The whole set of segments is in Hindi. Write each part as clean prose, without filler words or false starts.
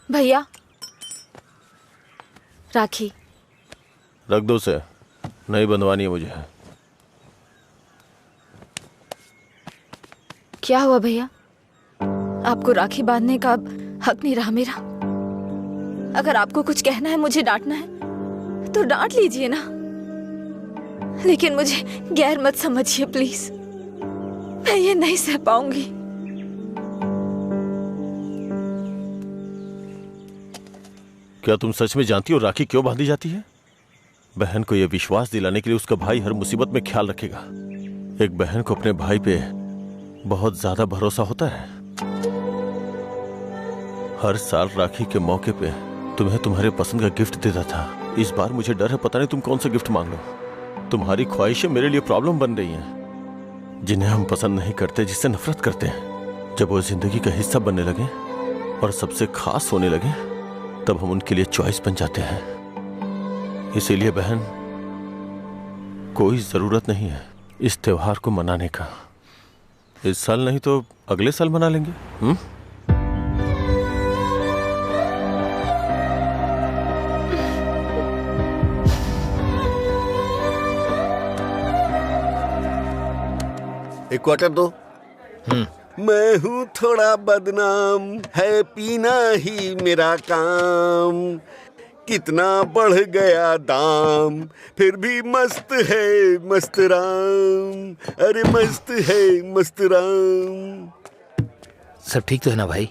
भैया, राखी रख दो उसे, नहीं बंधवानी है मुझे। क्या हुआ भैया? आपको राखी बांधने का अब हक नहीं रहा मेरा? अगर आपको कुछ कहना है, मुझे डांटना है तो डांट लीजिए ना, लेकिन मुझे गैर मत समझिए प्लीज। मैं ये नहीं सह पाऊंगी। क्या तुम सच में जानती हो राखी क्यों बांधी जाती है? बहन को यह विश्वास दिलाने के लिए उसका भाई हर मुसीबत में ख्याल रखेगा। एक बहन को अपने भाई पे बहुत ज्यादा भरोसा होता है। हर साल राखी के मौके पे तुम्हें तुम्हारे पसंद का गिफ्ट देता था। इस बार मुझे डर है, पता नहीं तुम कौन सा गिफ्ट मांग लो। तुम्हारी ख्वाहिशें मेरे लिए प्रॉब्लम बन रही हैं, जिन्हें हम पसंद नहीं करते, जिससे नफरत करते हैं। जब वो जिंदगी का हिस्सा बनने लगे और सबसे खास होने लगे, तब हम उनके लिए चॉइस बन जाते हैं। इसीलिए बहन, कोई जरूरत नहीं है इस त्योहार को मनाने का। इस साल नहीं तो अगले साल मना लेंगे। एक क्वार्टर दो। मैं हूँ थोड़ा बदनाम, है पीना ही मेरा काम। कितना बढ़ गया दाम, फिर भी मस्त है मस्त राम। अरे मस्त है मस्त राम। सब ठीक तो है ना भाई?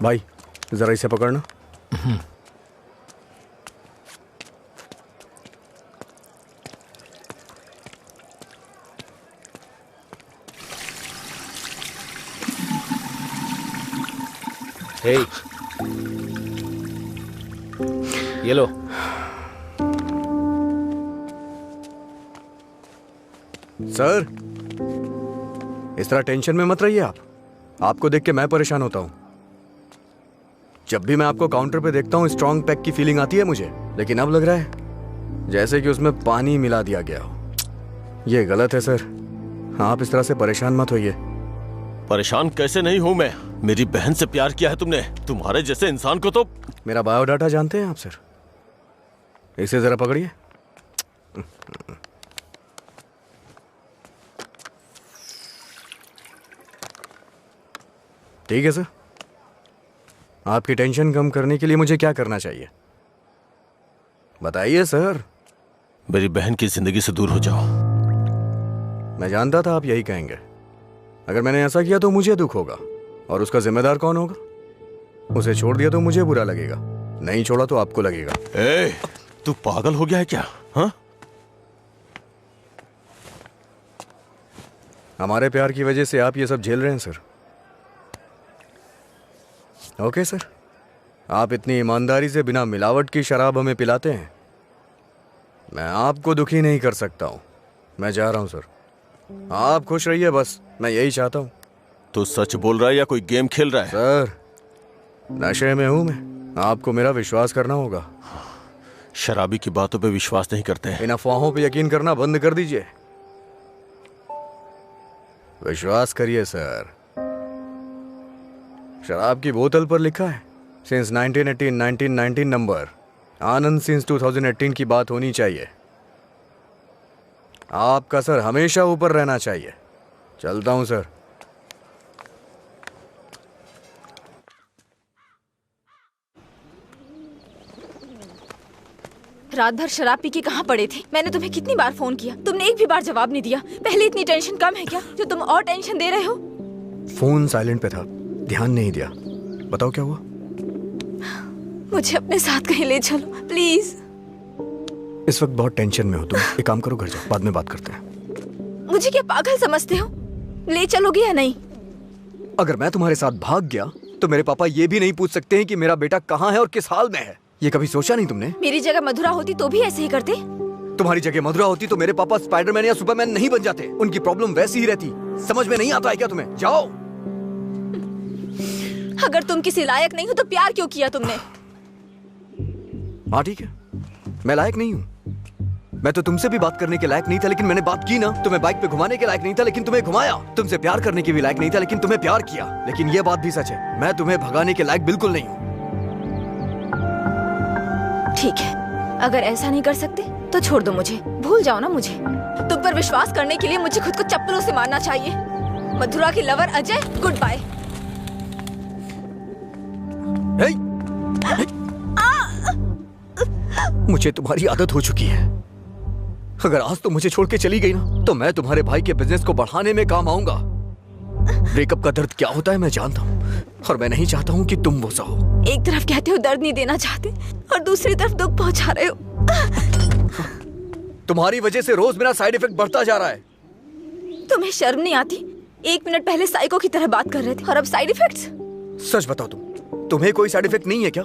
भाई जरा इसे पकड़ना। हे, ये लो। सर, इस तरह टेंशन में मत रहिए आप। आपको देख के मैं परेशान होता हूं। जब भी मैं आपको काउंटर पे देखता हूँ, स्ट्रॉन्ग पैक की फीलिंग आती है मुझे, लेकिन अब लग रहा है जैसे कि उसमें पानी मिला दिया गया हो। ये गलत है सर, आप इस तरह से परेशान मत होइए। परेशान कैसे नहीं हूं मैं? मेरी बहन से प्यार किया है तुमने। तुम्हारे जैसे इंसान को तो। मेरा बायोडाटा जानते हैं आप सर? इसे जरा पकड़िए। ठीक है सर, आपकी टेंशन कम करने के लिए मुझे क्या करना चाहिए बताइए सर। मेरी बहन की जिंदगी से दूर हो जाओ। मैं जानता था आप यही कहेंगे। अगर मैंने ऐसा किया तो मुझे दुख होगा, और उसका जिम्मेदार कौन होगा? उसे छोड़ दिया तो मुझे बुरा लगेगा, नहीं छोड़ा तो आपको लगेगा। ए, तू पागल हो गया है क्या? हाँ? हमारे प्यार की वजह से आप ये सब झेल रहे हैं सर। ओके सर, आप इतनी ईमानदारी से बिना मिलावट की शराब हमें पिलाते हैं, मैं आपको दुखी नहीं कर सकता हूं। मैं जा रहा हूं सर, आप खुश रहिए बस, मैं यही चाहता हूं। तू सच बोल रहा है या कोई गेम खेल रहा है? सर, नशे में हूं मैं, आपको मेरा विश्वास करना होगा। शराबी की बातों पे विश्वास नहीं करते। इन अफवाहों पे यकीन करना बंद कर दीजिए, विश्वास करिए सर। शराब की बोतल पर लिखा है सिंस 1918 1919 नंबर, आनंद सिंस 2018 की बात होनी चाहिए। आपका सर हमेशा ऊपर रहना चाहिए। चलता हूं सर। रात भर शराब पी के कहाँ पड़े थे? मैंने तुम्हें कितनी बार फोन किया, तुमने एक भी बार जवाब नहीं दिया। पहले इतनी टेंशन कम है क्या जो तुम और टेंशन दे रहे हो? फोन साइलेंट पे था, ध्यान नहीं दिया। बताओ क्या हुआ? मुझे अपने साथ कहीं ले चलो प्लीज। इस वक्त बहुत टेंशन में हो तुम, एक काम करो, घर जाओ, बाद में बात करते हैं। मुझे क्या पागल समझते हो? ले चलोगे या नहीं? अगर मैं तुम्हारे साथ भाग गया तो मेरे पापा ये भी नहीं पूछ सकते हैं कि मेरा बेटा कहाँ है और किस हाल में है। ये कभी सोचा नहीं तुमने? मेरी जगह मधुरा होती तो भी ऐसे ही करते। तुम्हारी जगह मधुरा होती तो मेरे पापा स्पाइडरमैन या सुपरमैन नहीं बन जाते। उनकी प्रॉब्लम वैसी ही रहती। समझ में नहीं आता है क्या तुम्हें? जाओ। अगर तुम किसी लायक नहीं हो तो प्यार क्यों किया तुमने? हाँ ठीक है, मैं लायक नहीं हूँ, मैं तो तुमसे भी बात करने के लायक नहीं था, लेकिन मैंने बात की ना। तुम्हें बाइक पे घुमाने के लायक नहीं था, लेकिन तुम्हें घुमाया। तुमसे प्यार करने के भी लायक नहीं था, लेकिन तुम्हें प्यार किया। लेकिन ये बात भी सच है, मैं तुम्हें भगाने के लायक बिल्कुल नहीं हूँ। ठीक है, अगर ऐसा नहीं कर सकते तो छोड़ दो मुझे, भूल जाओ ना मुझे। तुम पर विश्वास करने के लिए मुझे खुद को चप्पलों से मारना चाहिए। मथुरा की लवर अजय, गुड बाय। मुझे तुम्हारी आदत हो चुकी है। अगर आज तुम मुझे छोड़ के चली गई ना, तो मैं तुम्हारे भाई के बिजनेस को बढ़ाने में काम आऊंगा। ब्रेकअप का दर्द क्या होता है मैं जानता हूँ, और मैं नहीं चाहता हूँ कि तुम वो सहो। एक तरफ कहते हो दर्द नहीं देना चाहते, और दूसरी तरफ दुख पहुंचा रहे हो। तुम्हारी वजह से रोज मेरा साइड इफेक्ट बढ़ता जा रहा है। तुम्हें शर्म नहीं आती? 1 मिनट पहले साइको की तरह बात कर रहे थे, और अब साइड इफेक्ट्स। सच बताओ, तुम्हें कोई साइड इफेक्ट नहीं है क्या?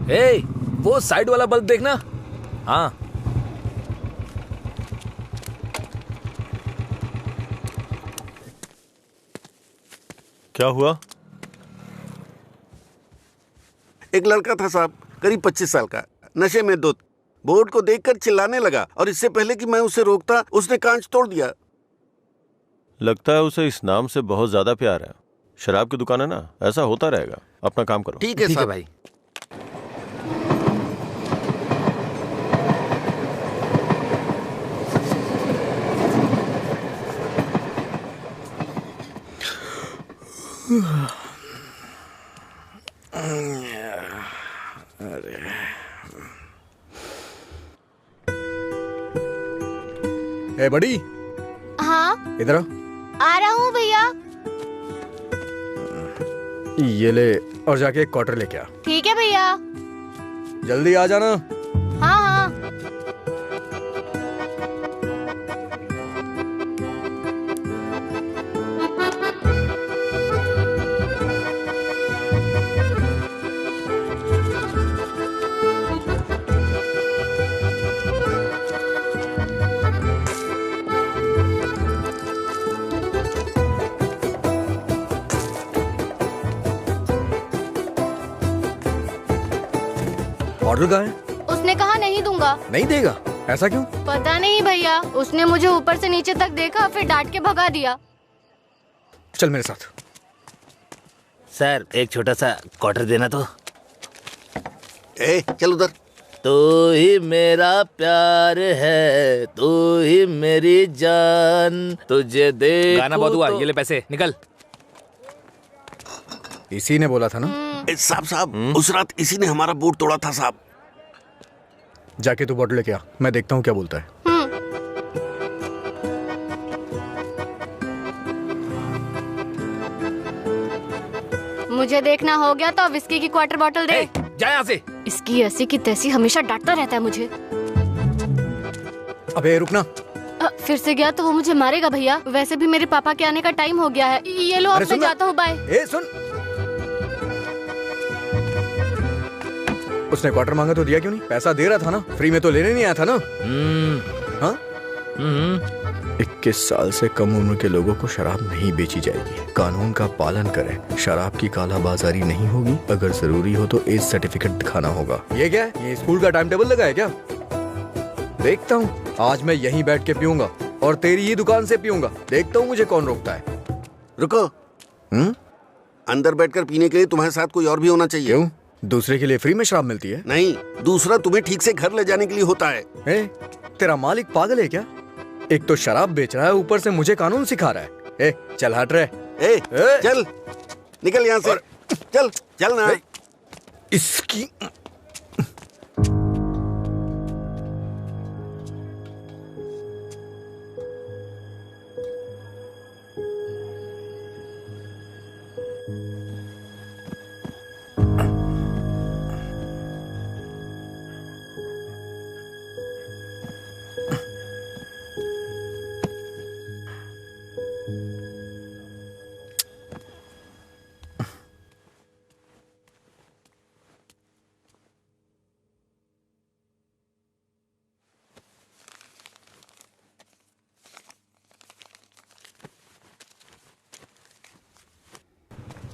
ए, वो साइड वाला बल्ब देखना। हाँ, क्या हुआ? एक लड़का था साहब, करीब 25 साल का, नशे में धुत। बोर्ड को देखकर चिल्लाने लगा, और इससे पहले कि मैं उसे रोकता उसने कांच तोड़ दिया। लगता है उसे इस नाम से बहुत ज्यादा प्यार है। शराब की दुकान है ना, ऐसा होता रहेगा। अपना काम करो। ठीक है ठीक है साहब। भाई। ए बड़ी, हाँ, इधर आ रहा हूँ भैया। ये ले, और जाके एक क्वार्टर लेके आ। ठीक है भैया। जल्दी आ जाना। हाँ हाँ। ऑर्डर कहाँ है? उसने कहा नहीं दूंगा। नहीं देगा? ऐसा क्यों? पता नहीं भैया, उसने मुझे ऊपर से नीचे तक देखा, फिर डांट के भगा दिया। चल मेरे साथ। सर, एक छोटा सा क्वार्टर देना तो। ए, चल उधर। तू ही मेरा प्यार है, तू ही मेरी जान, तुझे देखूं गाना बहुत हुआ। ये ले पैसे, निकल। इसी ने बोला था ना? साहब साहब, उस रात इसी ने हमारा बोर्ड तोड़ा था साहब। जाके तू बॉटल लेके आ, मैं देखता हूँ क्या बोलता है। मुझे देखना हो गया तो विस्की की क्वार्टर बॉटल दे। जा यहाँ से। इसकी ऐसी की तैसी हमेशा डांटता रहता है मुझे। अबे रुकना। फिर से गया तो वो मुझे मारेगा भैया। वैसे भी मेरे पापा के आने का टाइम हो गया है। ये लो, अब मैं जाता हूँ, बाय। ए सुन, उसने क्वार्टर मांगा तो दिया क्यों नहीं? पैसा दे रहा था ना, फ्री में तो लेने नहीं आया था ना? हाँ? 21 साल से कम उम्र के लोगों को शराब नहीं बेची जाएगी। कानून का पालन करें। शराब की कालाबाजारी नहीं होगी। अगर जरूरी हो तो एज सर्टिफिकेट दिखाना होगा। ये क्या है? ये स्कूल का टाइम टेबल लगा है क्या? देखता हूँ, आज मैं यहीं बैठ के पीऊंगा और तेरी ही दुकान से पीऊंगा। देखता हूँ मुझे कौन रोकता है। रुको। अंदर बैठकर पीने के लिए तुम्हारे साथ कोई और भी होना चाहिए। क्यों? दूसरे के लिए फ्री में शराब मिलती है? नहीं, दूसरा तुम्हें ठीक से घर ले जाने के लिए होता है। तेरा मालिक पागल है क्या? एक तो शराब बेच रहा है, ऊपर से मुझे कानून सिखा रहा है। चल हट रहे। चल निकल यहाँ से। चल चल ना। इसकी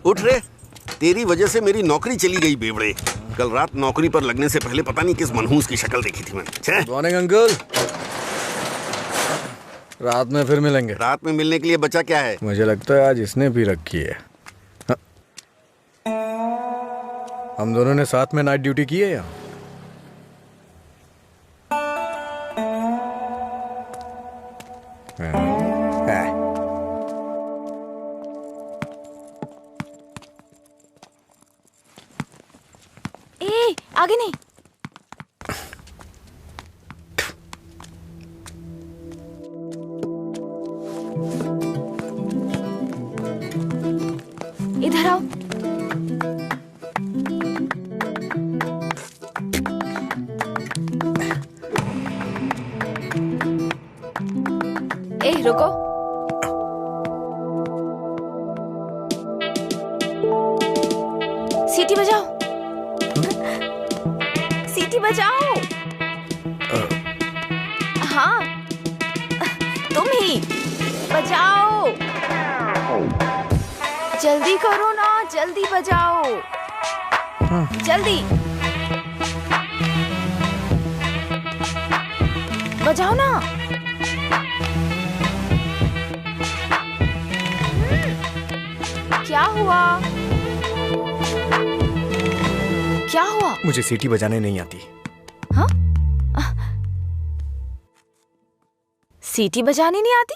उठ रे, तेरी वजह से मेरी नौकरी चली गई बेवड़े। कल रात नौकरी पर लगने से पहले पता नहीं किस मनहूस की शक्ल देखी थी मैंने। छे? Good morning uncle. रात में फिर मिलेंगे। रात में मिलने के लिए बचा क्या है? मुझे लगता है आज इसने भी रखी है। हाँ। हम दोनों ने साथ में नाइट ड्यूटी की है या? ए, आगे नहीं। इधर आओ। ए, रुको। सीटी बजाओ। सीटी बजाओ। हाँ, तुम ही बजाओ। जल्दी करो ना, जल्दी बजाओ। जल्दी बजाओ ना। क्या हुआ? क्या हुआ? मुझे सीटी बजाने नहीं आती। हाँ? सीटी बजानी नहीं आती?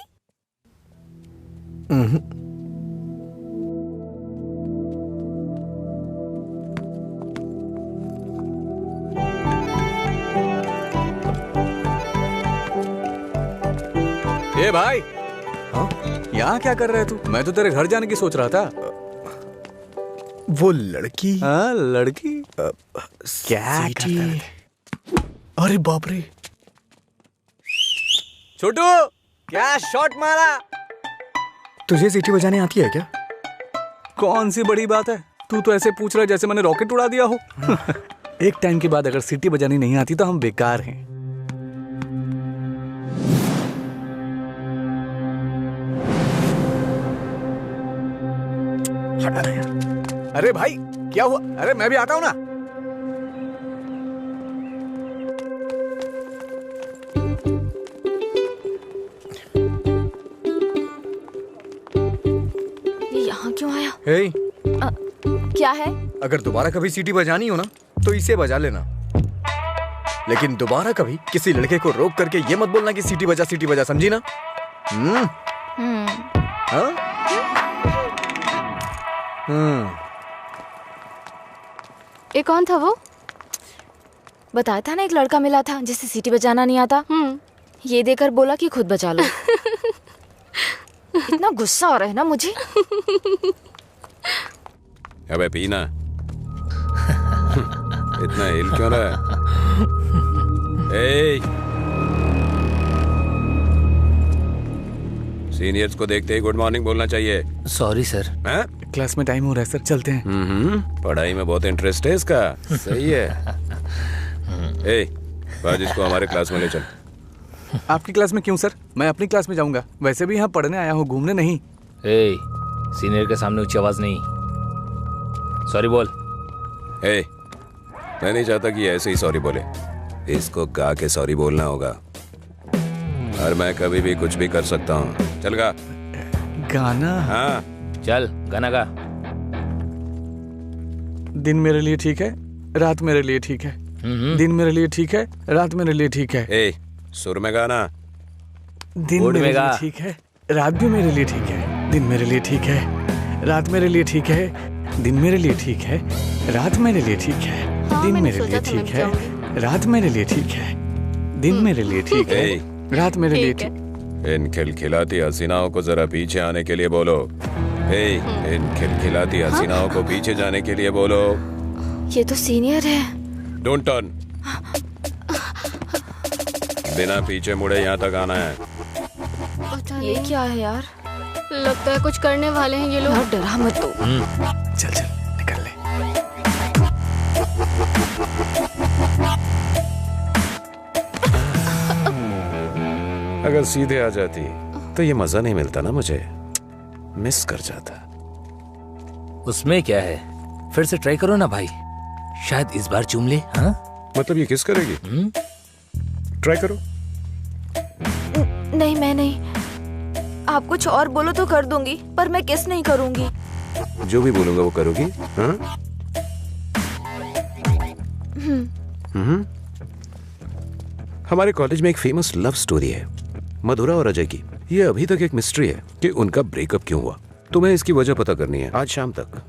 ए भाई, हाँ? यहाँ क्या कर रहा है तू? मैं तो तेरे घर जाने की सोच रहा था। वो लड़की? हाँ, लड़की क्या करता है? अरे बाप रे, छोटू क्या शॉट मारा। तुझे सीटी बजाने आती है क्या? कौन सी बड़ी बात है, तू तो ऐसे पूछ रहा है जैसे मैंने रॉकेट उड़ा दिया हो। एक टाइम के बाद अगर सीटी बजानी नहीं आती तो हम बेकार हैं। अरे भाई क्या हुआ? अरे मैं भी आता हूं ना। ये यहाँ क्यों आया? हे, क्या है? अगर दोबारा कभी सीटी बजानी हो ना तो इसे बजा लेना, लेकिन दोबारा कभी किसी लड़के को रोक करके ये मत बोलना कि सीटी बजा, समझी ना? हाँ? ये कौन था वो? बताया था ना, एक लड़का मिला था जिसे सीटी बजाना नहीं आता। ये देकर बोला कि खुद बजा लो। इतना गुस्सा आ रहा है ना मुझे। अबे पीना। इतना हिल क्यों रहा है? सीनियर्स को देखते ही गुड मॉर्निंग बोलना चाहिए। Sorry sir. हाँ? क्लास में टाइम हो रहा है सर, चलते हैं। पढ़ाई में बहुत इंटरेस्ट है इसका। सही है। आज इसको हमारे क्लास में ले चल। आपकी क्लास में क्यों सर? मैं अपनी क्लास में जाऊंगा। वैसे भी यहाँ पढ़ने आया हूँ, घूमने नहीं। सीनियर के सामने ऊंची आवाज नहीं। सॉरी बोल। मैं नहीं चाहता कि ऐसे ही सॉरी बोले। इसको गा के सॉरी बोलना होगा, और मैं कभी भी कुछ भी कर सकता हूँ। चल गा। गाना? हाँ चल गाना गा। दिन मेरे लिए ठीक है, रात मेरे लिए ठीक है। दिन मेरे लिए ठीक है, रात मेरे लिए ठीक है। सुर में गाना। दिन मेरे लिए ठीक है, रात भी मेरे लिए ठीक है। दिन मेरे लिए ठीक है, रात मेरे लिए ठीक है। दिन मेरे लिए ठीक है, रात मेरे लिए ठीक है। दिन मेरे लिए ठीक है, रात मेरे लिए ठीक है। दिन मेरे लिए ठीक है, रात मेरे लिए ठीक। इन खिलखिलाती हसीनाओं को जरा पीछे आने के लिए बोलो। इन खिलखिलाती हसीनाओं को पीछे जाने के लिए बोलो। ये तो सीनियर है। Don't turn. बिना पीछे मुड़े यहाँ तक आना है। ये क्या है यार? लगता है कुछ करने वाले हैं ये लोग। यार डरा मत तो। चल चल निकल ले। अगर सीधे आ जाती तो ये मजा नहीं मिलता ना, मुझे मिस कर जाता। उसमें क्या है, फिर से ट्राई करो ना भाई, शायद इस बार चूम ले। हाँ मतलब ये किस करेगी? ट्राई करो। नहीं मैं नहीं, आप कुछ और बोलो तो कर दूंगी, पर मैं किस नहीं करूंगी। जो भी बोलूंगा वो करोगी? हाँ? हमारे कॉलेज में एक फेमस लव स्टोरी है, मधुरा और अजय की। ये अभी तक एक मिस्ट्री है कि उनका ब्रेकअप क्यों हुआ। तुम्हें इसकी वजह पता करनी है आज शाम तक।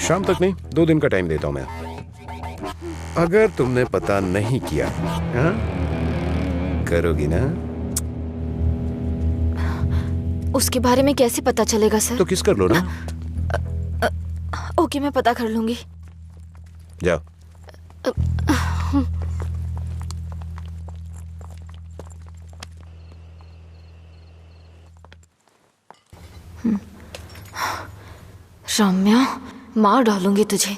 शाम तक नहीं, 2 दिन का टाइम देता हूं मैं। अगर तुमने पता नहीं किया, हाँ? करोगी ना? उसके बारे में कैसे पता चलेगा सर? तो किस कर लो ना। ओके मैं पता कर लूंगी। जाओ। रम्या, मार डालूंगी तुझे।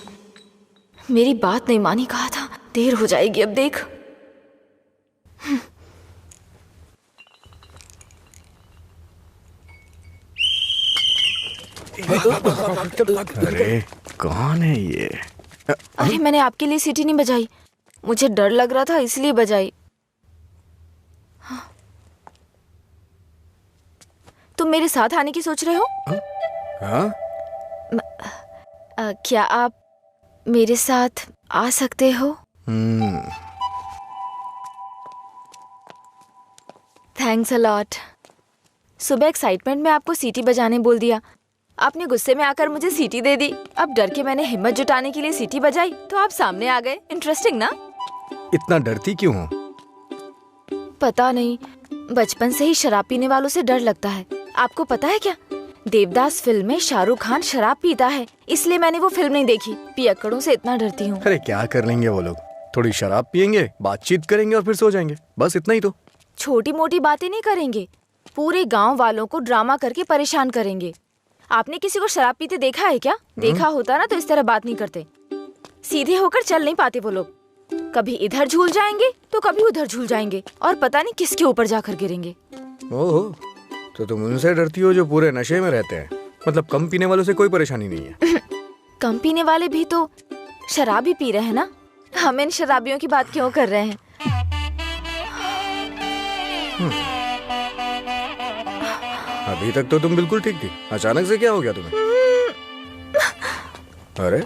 मेरी बात नहीं मानी, कहा था। देर हो जाएगी अब देख। अरे कौन है ये? अरे मैंने आपके लिए सीटी नहीं बजाई, मुझे डर लग रहा था इसलिए बजाई। तुम मेरे साथ आने की सोच रहे हो? हाँ? क्या आप मेरे साथ आ सकते हो? Thanks a lot. सुबह एक्साइटमेंट में आपको सीटी बजाने बोल दिया, आपने गुस्से में आकर मुझे सीटी दे दी। अब डर के मैंने हिम्मत जुटाने के लिए सीटी बजाई तो आप सामने आ गए। इंटरेस्टिंग ना? इतना डरती क्यों हो? पता नहीं, बचपन से ही शराब पीने वालों से डर लगता है। आपको पता है क्या, देवदास फिल्म में शाहरुख खान शराब पीता है, इसलिए मैंने वो फिल्म नहीं देखी। पियक्कड़ों से इतना डरती हूँ। अरे क्या कर लेंगे वो लोग, थोड़ी शराब पियेंगे, बातचीत करेंगे और फिर सो जाएंगे, बस इतना ही तो। छोटी मोटी बातें नहीं करेंगे, पूरे गांव वालों को ड्रामा करके परेशान करेंगे। आपने किसी को शराब पीते देखा है क्या? देखा होता ना तो इस तरह बात नहीं करते। सीधे होकर चल नहीं पाते वो लोग, कभी इधर झूल जाएंगे तो कभी उधर झूल जाएंगे और पता नहीं किसके ऊपर जाकर गिरेंगे। ओहो, तो तुम उनसे डरती हो जो पूरे नशे में रहते हैं। मतलब कम पीने वालों से कोई परेशानी नहीं है। कम पीने वाले भी तो शराब ही पी रहे हैं ना, हम इन शराबियों की बात क्यों कर रहे हैं? अभी तक तो तुम बिल्कुल ठीक थी, अचानक से क्या हो गया तुम्हें? अरे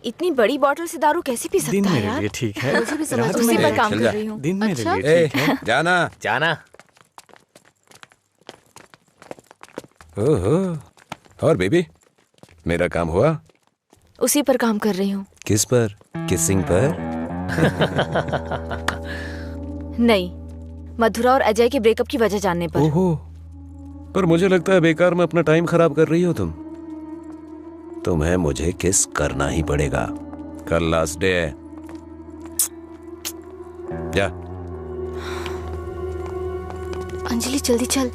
इतनी बड़ी बोतल से दारू कैसे पी सकता है यार? ठीक है, मुझे भी समझ उसी पर काम कर रही हूँ। दिन मेरे अच्छा? लिए ठीक है। जाना। जाना। ओहो, और बेबी, मेरा काम हुआ? उसी पर काम कर रही हूँ। किस पर? किसिंग पर? नहीं, मधुरा और अजय के ब्रेकअप की वजह जानने पर। ओहो, पर मुझे लगता है बेकार में अपना टाइम खराब कर रही हो तुम। तुम्हें मुझे किस करना ही पड़ेगा, कल लास्ट डे है। जा। अंजलि जल्दी चल।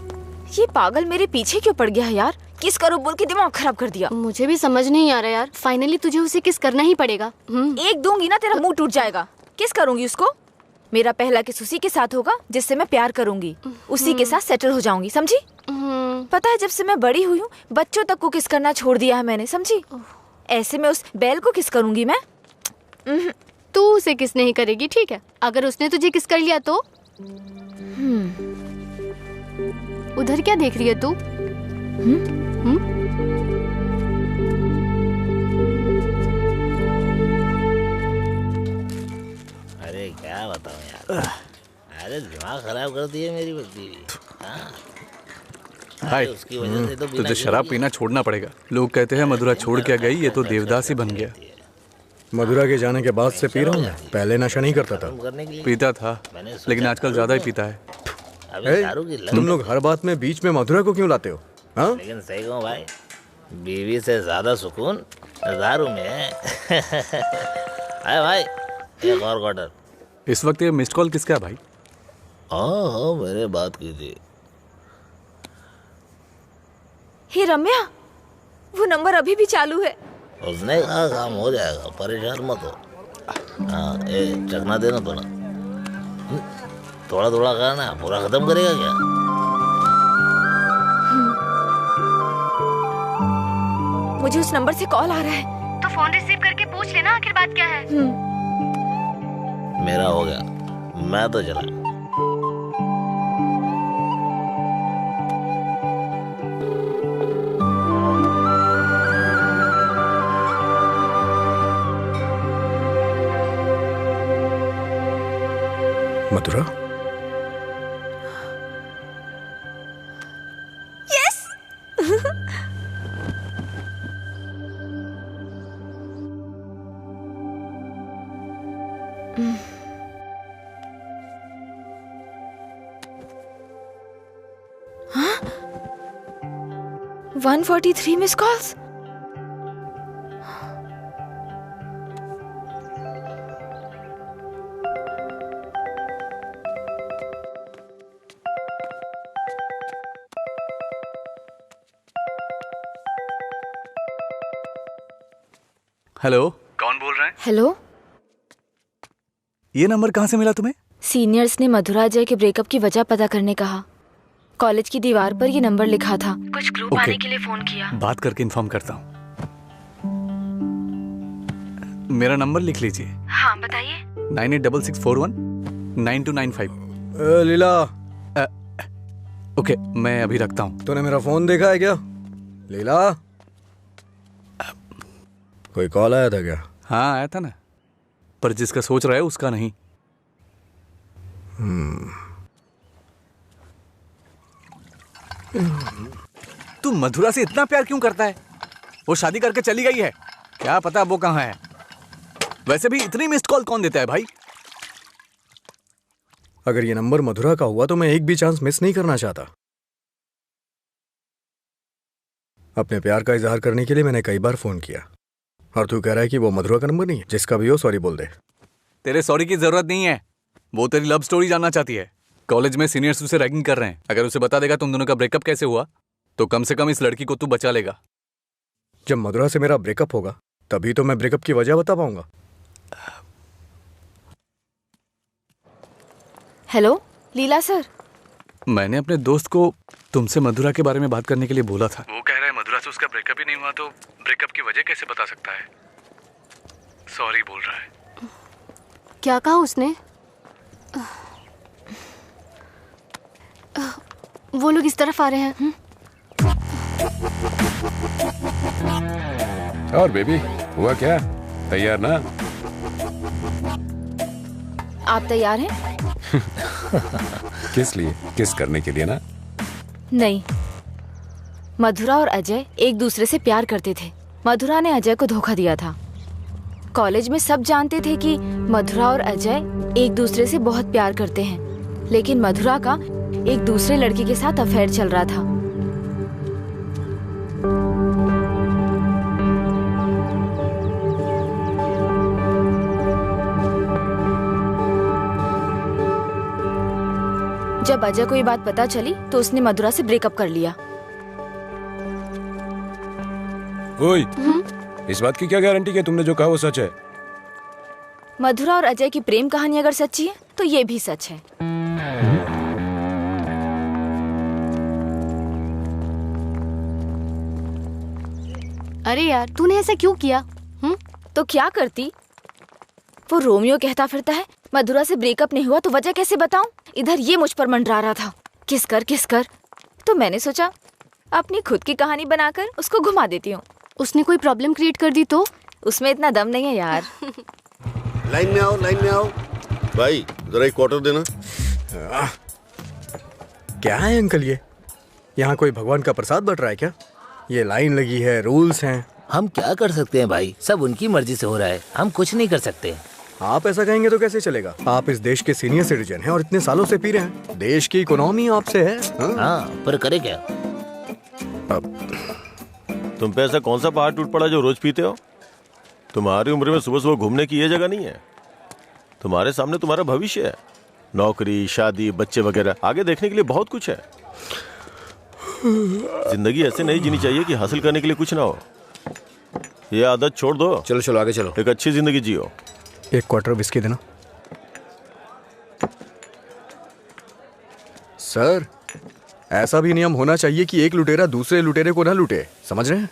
ये पागल मेरे पीछे क्यों पड़ गया है यार? किस करो बोल के दिमाग खराब कर दिया। मुझे भी समझ नहीं आ रहा यार, फाइनली तुझे उसे किस करना ही पड़ेगा। एक दूंगी ना तेरा मुंह टूट जाएगा। किस करूंगी उसको? मेरा पहला किस उसी के साथ होगा जिससे मैं प्यार करूंगी, उसी के साथ सेटल हो जाऊंगी, समझी? पता है जब से मैं बड़ी हुई हूँ बच्चों तक को किस करना छोड़ दिया है मैंने, समझी? ऐसे में उस बैल को किस करूंगी मैं? तू उसे किस नहीं करेगी, ठीक है? अगर उसने तुझे किस कर लिया तो? उधर क्या देख रही है तू? अरे क्या बताऊं यार, अरे दिमाग खराब कर दिए मेरी बीवी। हाय, उसकी वजह से तो तुझे शराब पीना छोड़ना पड़ेगा। लोग कहते हैं मधुरा छोड़ के गई, ये तो देवदास ही बन गया। मधुरा के जाने के बाद से पी रहा हूँ मैं, पहले नशा नहीं करता था। पीता था, लेकिन आजकल ज्यादा ही पीता है। तुम लोग हर बात में बीच में मधुरा को क्यों लाते हो? हाँ? लेकिन सही कहूँ भाई, बीवी से ज्यादा सुकून दारू में है। अरे भाई, एक और क्वार्टर। इस वक्त ये मिस्ड कॉल किसका है भाई? हाँ, मैंने बात की थी। हे रम्या, वो नंबर अभी भी चालू है। उसने कहा काम हो जाएगा, परेशान मत हो। हाँ, चखना देना थोड़ा थोड़ा करना, पूरा खत्म करेगा क्या? मुझे उस नंबर से कॉल आ रहा है। तो फोन रिसीव करके पूछ लेना आखिर बात क्या है। मेरा हो गया, मैं तो चला। मधुरा, यस। 143 miss calls. हेलो, कौन बोल रहे हैं? हेलो, ये नंबर कहाँ से मिला तुम्हें? सीनियर्स ने मधुरा अजय के ब्रेकअप की वजह पता करने कहा। कॉलेज की दीवार पर ये नंबर लिखा था। कुछ ग्रुप ओके, आने के लिए फोन किया। बात करके इन्फॉर्म करता हूँ। मेरा नंबर लिख लीजिए। हाँ बताइए। 9866419295। लीला, ओके, मैं अभी रखता हूँ। तूने मेरा फोन देखा है क्या? लीला, कोई कॉल आया था क्या? हाँ आया था ना, पर जिसका सोच रहा है उसका नहीं। तू मधुरा से इतना प्यार क्यों करता है? वो शादी करके चली गई है, क्या पता वो कहाँ है। वैसे भी इतनी मिस्ड कॉल कौन देता है भाई? अगर ये नंबर मधुरा का हुआ तो मैं एक भी चांस मिस नहीं करना चाहता। अपने प्यार का इजहार करने के लिए मैंने कई बार फोन किया, और तू कह रहा है कि वो मधुरा का नंबर नहीं है? जिसका भी हो सॉरी बोल दे। तेरे सॉरी की जरूरत नहीं है, वो तेरी लव स्टोरी जानना चाहती है। कॉलेज में सीनियर्स उसे रैगिंग कर रहे हैं। अगर उसे बता देगा तुम दोनों का ब्रेकअप कैसे हुआ तो कम से कम इस लड़की को तू बचा लेगा। जब मधुरा से मेरा ब्रेकअप होगा तभी तो मैं ब्रेकअप की वजह बता पाऊंगा। हेलो लीला सर, मैंने अपने दोस्त को तुमसे मधुरा के बारे में बात करने के लिए बोला था। वो कह रहा है मधुरा से उसका ब्रेकअप ही नहीं हुआ तो ब्रेकअप की वजह कैसे बता सकता है। सॉरी बोल रहा है। क्या कहा उसने? वो लोग इस तरफ आ रहे हैं। और बेबी, हुआ क्या? तैयार ना? आप तैयार हैं? किस लिए? किस करने के लिए ना? नहीं, मधुरा और अजय एक दूसरे से प्यार करते थे। मधुरा ने अजय को धोखा दिया था। कॉलेज में सब जानते थे कि मधुरा और अजय एक दूसरे से बहुत प्यार करते हैं, लेकिन मधुरा का एक दूसरे लड़की के साथ अफेयर चल रहा था। जब अजय को ये बात पता चली तो उसने मधुरा से ब्रेकअप कर लिया। ओए, इस बात की क्या गारंटी कि तुमने जो कहा वो सच है? मधुरा और अजय की प्रेम कहानी अगर सच्ची है तो ये भी सच है। अरे यार, तूने ऐसा क्यों किया? तो क्या करती? वो रोमियो कहता फिरता है मधुरा से ब्रेकअप नहीं हुआ तो वजह कैसे बताऊं? इधर ये मुझ पर मंडरा रहा था, किस कर। तो मैंने सोचा अपनी खुद की कहानी बनाकर उसको घुमा देती हूँ। उसने कोई प्रॉब्लम क्रिएट कर दी तो? उसमें इतना दम नहीं है यार। लाइन में आओ, लाइन में आओ। भाई जरा एक क्वार्टर देना। क्या है अंकल ये? यहाँ कोई भगवान का प्रसाद बट रहा है क्या? ये लाइन लगी है, रूल्स हैं। हम क्या कर सकते हैं भाई, सब उनकी मर्जी से हो रहा है, हम कुछ नहीं कर सकते। आप ऐसा कहेंगे तो कैसे चलेगा? आप इस देश के सीनियर सिटीजन हैं और इतने सालों से पी रहे हैं। देश की इकोनॉमी आपसे है। हाँ, पर करे क्या? तुम पे ऐसा कौन सा पहाड़ टूट पड़ा जो रोज पीते हो? तुम्हारी उम्र में सुबह सुबह घूमने की ये जगह नहीं है। तुम्हारे सामने तुम्हारा भविष्य है, नौकरी, शादी, बच्चे वगैरह। आगे देखने के लिए बहुत कुछ है। जिंदगी ऐसे नहीं जीनी चाहिए कि हासिल करने के लिए कुछ ना हो। ये आदत छोड़ दो। चलो चलो आगे चलो। एक अच्छी जिंदगी जियो। एक क्वार्टर विस्की देना। सर, ऐसा भी नियम होना चाहिए कि एक लुटेरा दूसरे लुटेरे को ना लूटे, समझ रहे हैं?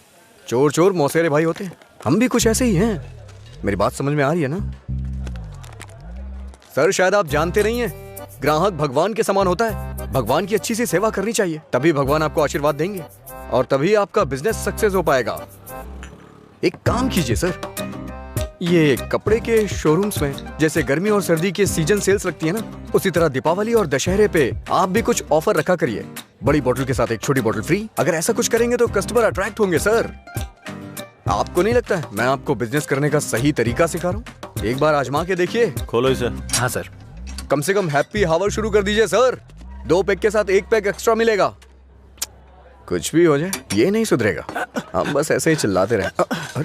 चोर चोर मौसेरे भाई होते हैं, हम भी कुछ ऐसे ही हैं। मेरी बात समझ में आ रही है ना? सर शायद आप जानते नहीं हैं, ग्राहक भगवान के समान होता है। भगवान की अच्छी सी सेवा करनी चाहिए, तभी भगवान आपको आशीर्वाद देंगे और तभी आपका बिजनेस सक्सेस हो पाएगा। एक काम कीजिए सर, ये कपड़े के शोरूम्स में जैसे गर्मी और सर्दी के सीजन सेल्स लगती है ना, उसी तरह दीपावली और दशहरे पे आप भी कुछ ऑफर रखा करिए। बड़ी बोतल के साथ एक छोटी बोतल फ्री। अगर ऐसा कुछ करेंगे तो कस्टमर अट्रैक्ट होंगे सर। आपको नहीं लगता है मैं आपको बिजनेस करने का सही तरीका सिखा रहा हूँ? एक बार आजमा के देखिए। खोलो इसे। हाँ सर। कम से कम हैप्पी हावर शुरू कर दीजिए सर। 2 पैक के साथ 1 पैक एक्स्ट्रा मिलेगा। कुछ भी हो जाए ये नहीं सुधरेगा, हम बस ऐसे ही चिल्लाते रहे।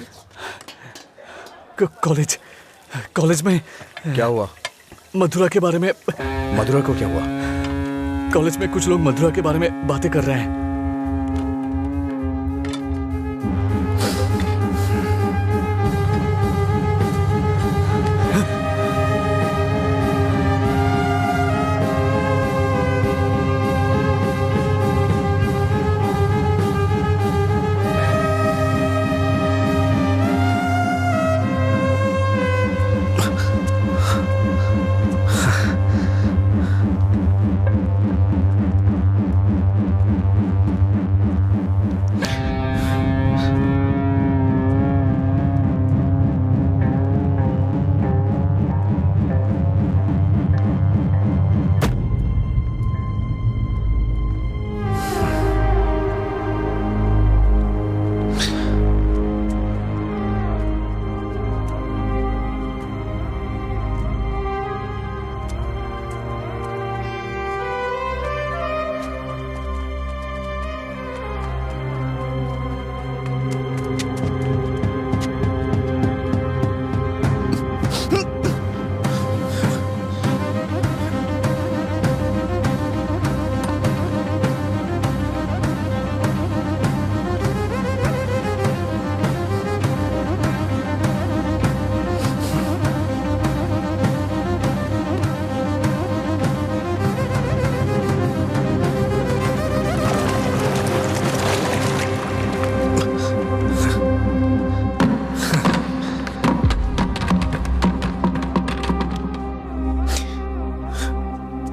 कॉलेज में क्या हुआ? मधुरा के बारे में। मधुरा को क्या हुआ? कॉलेज में कुछ लोग मधुरा के बारे में बातें कर रहे हैं।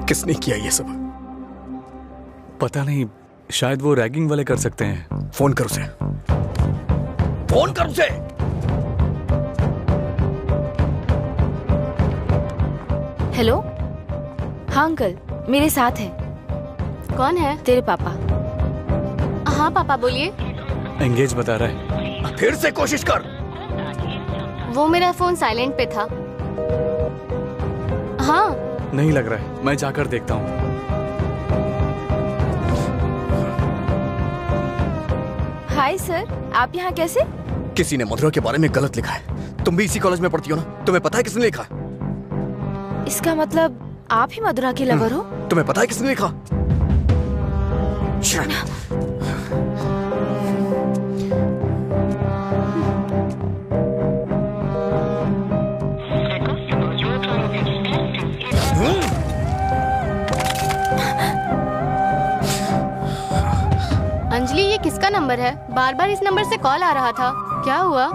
किसने किया ये सब? पता नहीं, शायद वो रैगिंग वाले कर सकते हैं। फोन कर उसे। फोन कर उसे। हेलो। हाँ अंकल, मेरे साथ है। कौन है? तेरे पापा। हाँ पापा बोलिए। एंगेज बता रहा है। फिर से कोशिश कर। वो मेरा फोन साइलेंट पे था। हाँ। नहीं लग रहा है, मैं जाकर देखता हूँ। हाय सर, आप यहाँ कैसे? किसी ने मधुरा के बारे में गलत लिखा है। तुम भी इसी कॉलेज में पढ़ती हो ना, तुम्हें पता है किसने लिखा? इसका मतलब आप ही मधुरा के लवर हो? तुम्हें पता है किसने लिखा? अंजलि, ये किसका नंबर है? बार बार इस नंबर से कॉल आ रहा था। क्या हुआ?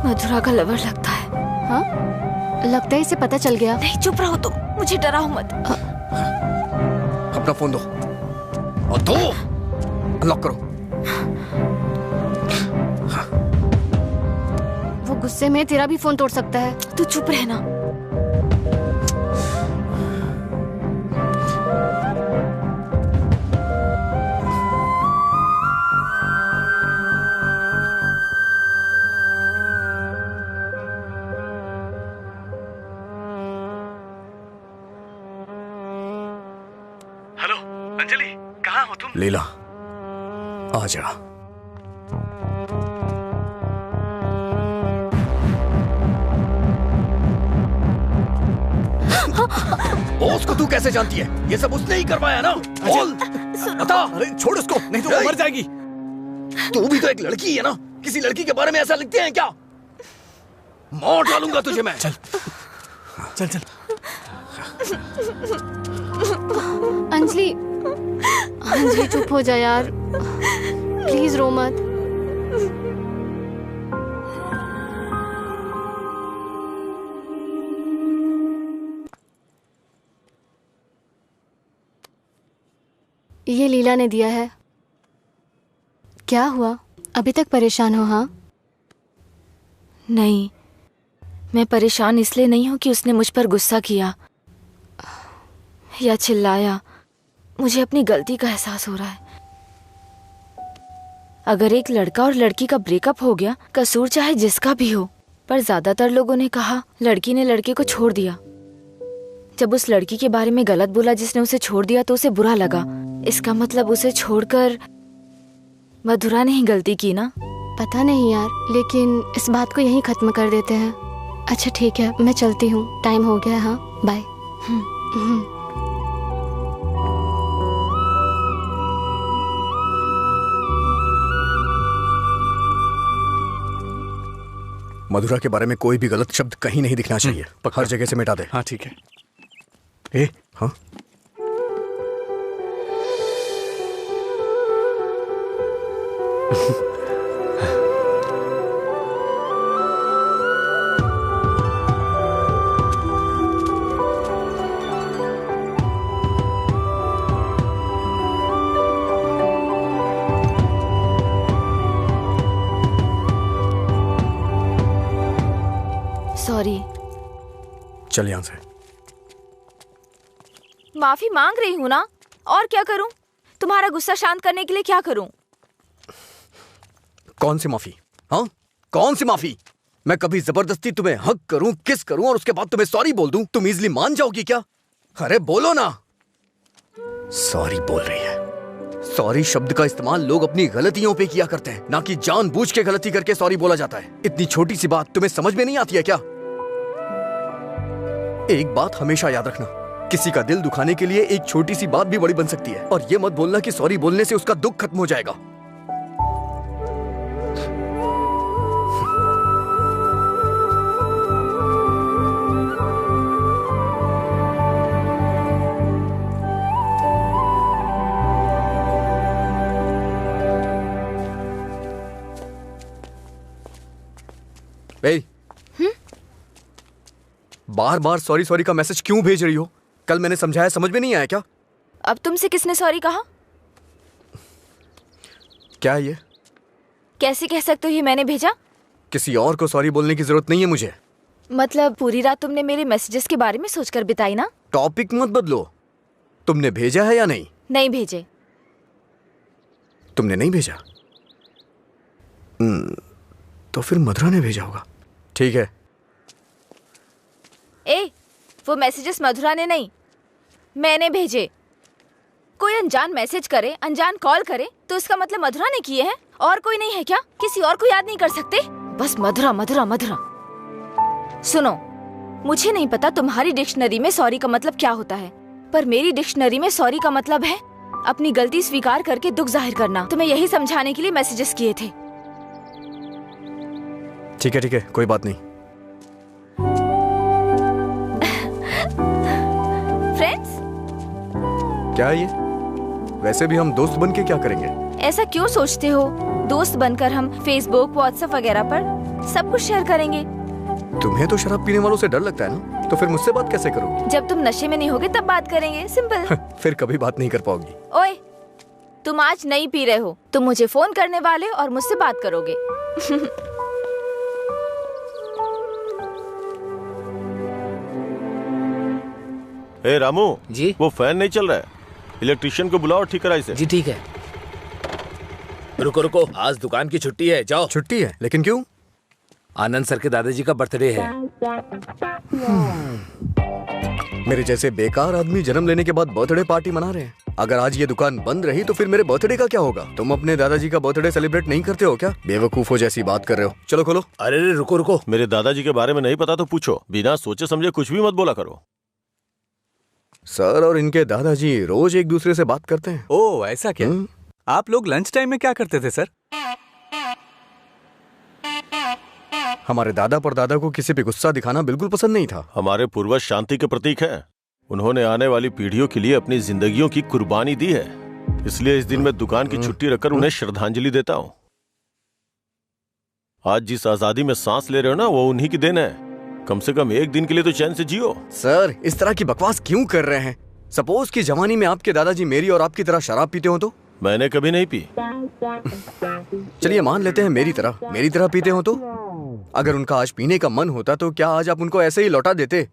मधुरा का लवर लगता है। हाँ? लगता है इसे पता चल गया। नहीं, चुप रहो तुम, मुझे डराओ मत। अपना फोन दो और दो। लॉक करो। वो गुस्से में तेरा भी फोन तोड़ सकता है। तू चुप रहना। हेलो अंजलि, कहाँ हो तुम? लीला, आ जा। बॉस को तू कैसे जानती है? ये सब उसने ही करवाया ना? बोल, बता। अरे छोड़ उसको, नहीं तो वो मर जाएगी। तू भी तो एक लड़की है ना? किसी लड़की के बारे में ऐसा लिखते हैं क्या? मार डालूंगा तुझे मैं। चल चल चल। अंजलि, अंजलि चुप हो जा यार, प्लीज रो मत। ये लीला ने दिया है। क्या हुआ, अभी तक परेशान हो? हाँ नहीं, मैं परेशान इसलिए नहीं हूँ कि उसने मुझ पर गुस्सा किया या चिल्लाया। मुझे अपनी गलती का एहसास हो रहा है। अगर एक लड़का और लड़की का ब्रेकअप हो गया, कसूर चाहे जिसका भी हो, पर ज्यादातर लोगों ने कहा लड़की ने लड़के को छोड़ दिया। जब उस लड़की के बारे में गलत बोला जिसने उसे छोड़ दिया तो उसे बुरा लगा। इसका मतलब उसे छोड़कर मधुरा ने ही गलती की ना? पता नहीं यार, लेकिन इस बात को यहीं खत्म कर देते हैं। अच्छा ठीक है, मैं चलती हूँ, टाइम हो गया। हाँ बाय। मधुरा के बारे में कोई भी गलत शब्द कहीं नहीं दिखना चाहिए। हर जगह से मिटा दे। हाँ ठीक है। हाँ सॉरी। चल यहाँ से। माफी मांग रही हूँ ना, और क्या करूँ? तुम्हारा गुस्सा शांत करने के लिए क्या करूँ? कौन सी माफी? हाँ कौन सी माफी? मैं कभी जबरदस्ती तुम्हें हक करूं, किस करूं और उसके बाद तुम्हें सॉरी बोल दूं? तुम इजीली मान जाओगी क्या? अरे बोलो ना। सॉरी बोल रही है। सॉरी शब्द का इस्तेमाल लोग अपनी गलतियों पे किया करते हैं, ना कि जानबूझ के गलती करके सॉरी बोला जाता है। इतनी छोटी सी बात तुम्हें समझ में नहीं आती है क्या? एक बात हमेशा याद रखना, किसी का दिल दुखाने के लिए एक छोटी सी बात भी बड़ी बन सकती है। और ये मत बोलना कि सॉरी बोलने से उसका दुख खत्म हो जाएगा। बार बार सॉरी सॉरी का मैसेज क्यों भेज रही हो? कल मैंने समझाया, समझ में नहीं आया क्या? अब तुमसे किसने सॉरी कहा? क्या ये? कैसे कह सकते हो ये मैंने भेजा? किसी और को सॉरी बोलने की जरूरत नहीं है मुझे। मतलब पूरी रात तुमने मेरे मैसेजेस के बारे में सोचकर बिताई ना? टॉपिक मत बदलो। तुमने भेजा है या नहीं? नहीं भेजे। तुमने नहीं भेजा? तो फिर मधुरा ने भेजा होगा। ठीक है। वो मैसेजेस मधुरा ने नहीं, मैंने भेजे। कोई अनजान मैसेज करे, अनजान कॉल करे तो इसका मतलब मधुरा ने किए हैं? और कोई नहीं है क्या? किसी और को याद नहीं कर सकते? बस मधुरा मधुरा मधुरा। सुनो, मुझे नहीं पता तुम्हारी डिक्शनरी में सॉरी का मतलब क्या होता है, पर मेरी डिक्शनरी में सॉरी का मतलब है अपनी गलती स्वीकार करके दुख जाहिर करना। तुम्हें यही समझाने के लिए मैसेजेस किए थे। ठीक है, कोई बात नहीं। फ्रेंड्स? क्या ये? वैसे भी हम दोस्त बन के क्या करेंगे? ऐसा क्यों सोचते हो? दोस्त बनकर हम फेसबुक, व्हाट्सएप वगैरह पर सब कुछ शेयर करेंगे। तुम्हें तो शराब पीने वालों से डर लगता है ना, तो फिर मुझसे बात कैसे करोगी? जब तुम नशे में नहीं होगे तब बात करेंगे, सिंपल। फिर कभी बात नहीं कर पाओगी। ओए, तुम आज नहीं पी रहे हो, तुम मुझे फोन करने वाले हो और मुझसे बात करोगे। ए रामू जी? वो फैन नहीं चल रहा है, इलेक्ट्रिशियन को बुलाओ, ठीक कराइए। जी ठीक है। रुको रुको, आज दुकान की छुट्टी है, जाओ। छुट्टी है? लेकिन क्यों? आनंद सर के दादाजी का बर्थडे है। मेरे जैसे बेकार आदमी जन्म लेने के बाद बर्थडे पार्टी मना रहे हैं। अगर आज ये दुकान बंद रही तो फिर मेरे बर्थडे का क्या होगा? तुम अपने दादाजी का बर्थडे सेलिब्रेट नहीं करते हो क्या? बेवकूफों जैसी बात कर रहे हो। चलो खोलो। अरे रुको रुको, मेरे दादाजी के बारे में नहीं पता तो पूछो, बिना सोचे समझे कुछ भी मत बोला करो। सर और इनके दादाजी रोज एक दूसरे से बात करते हैं। ओह ऐसा क्या? आप लोग लंच टाइम में क्या करते थे सर? हमारे दादा परदादा को किसी पे गुस्सा दिखाना बिल्कुल पसंद नहीं था। हमारे पूर्वज शांति के प्रतीक हैं। उन्होंने आने वाली पीढ़ियों के लिए अपनी जिंदगियों की कुर्बानी दी है, इसलिए इस दिन मैं दुकान की छुट्टी रखकर उन्हें श्रद्धांजलि देता हूँ। आज जिस आजादी में सांस ले रहे हो ना, वो उन्हीं की देन है। कम से कम एक दिन के लिए तो चैन से जियो। सर इस तरह की बकवास क्यों कर रहे हैं? सपोज कि जवानी में आपके दादाजी मेरी और आपकी तरह शराब पीते हो तो? मैंने कभी नहीं पी। चलिए मान लेते हैं मेरी तरह पीते हो तो? अगर उनका आज पीने का मन होता तो क्या आज आप उनको ऐसे ही लौटा देते?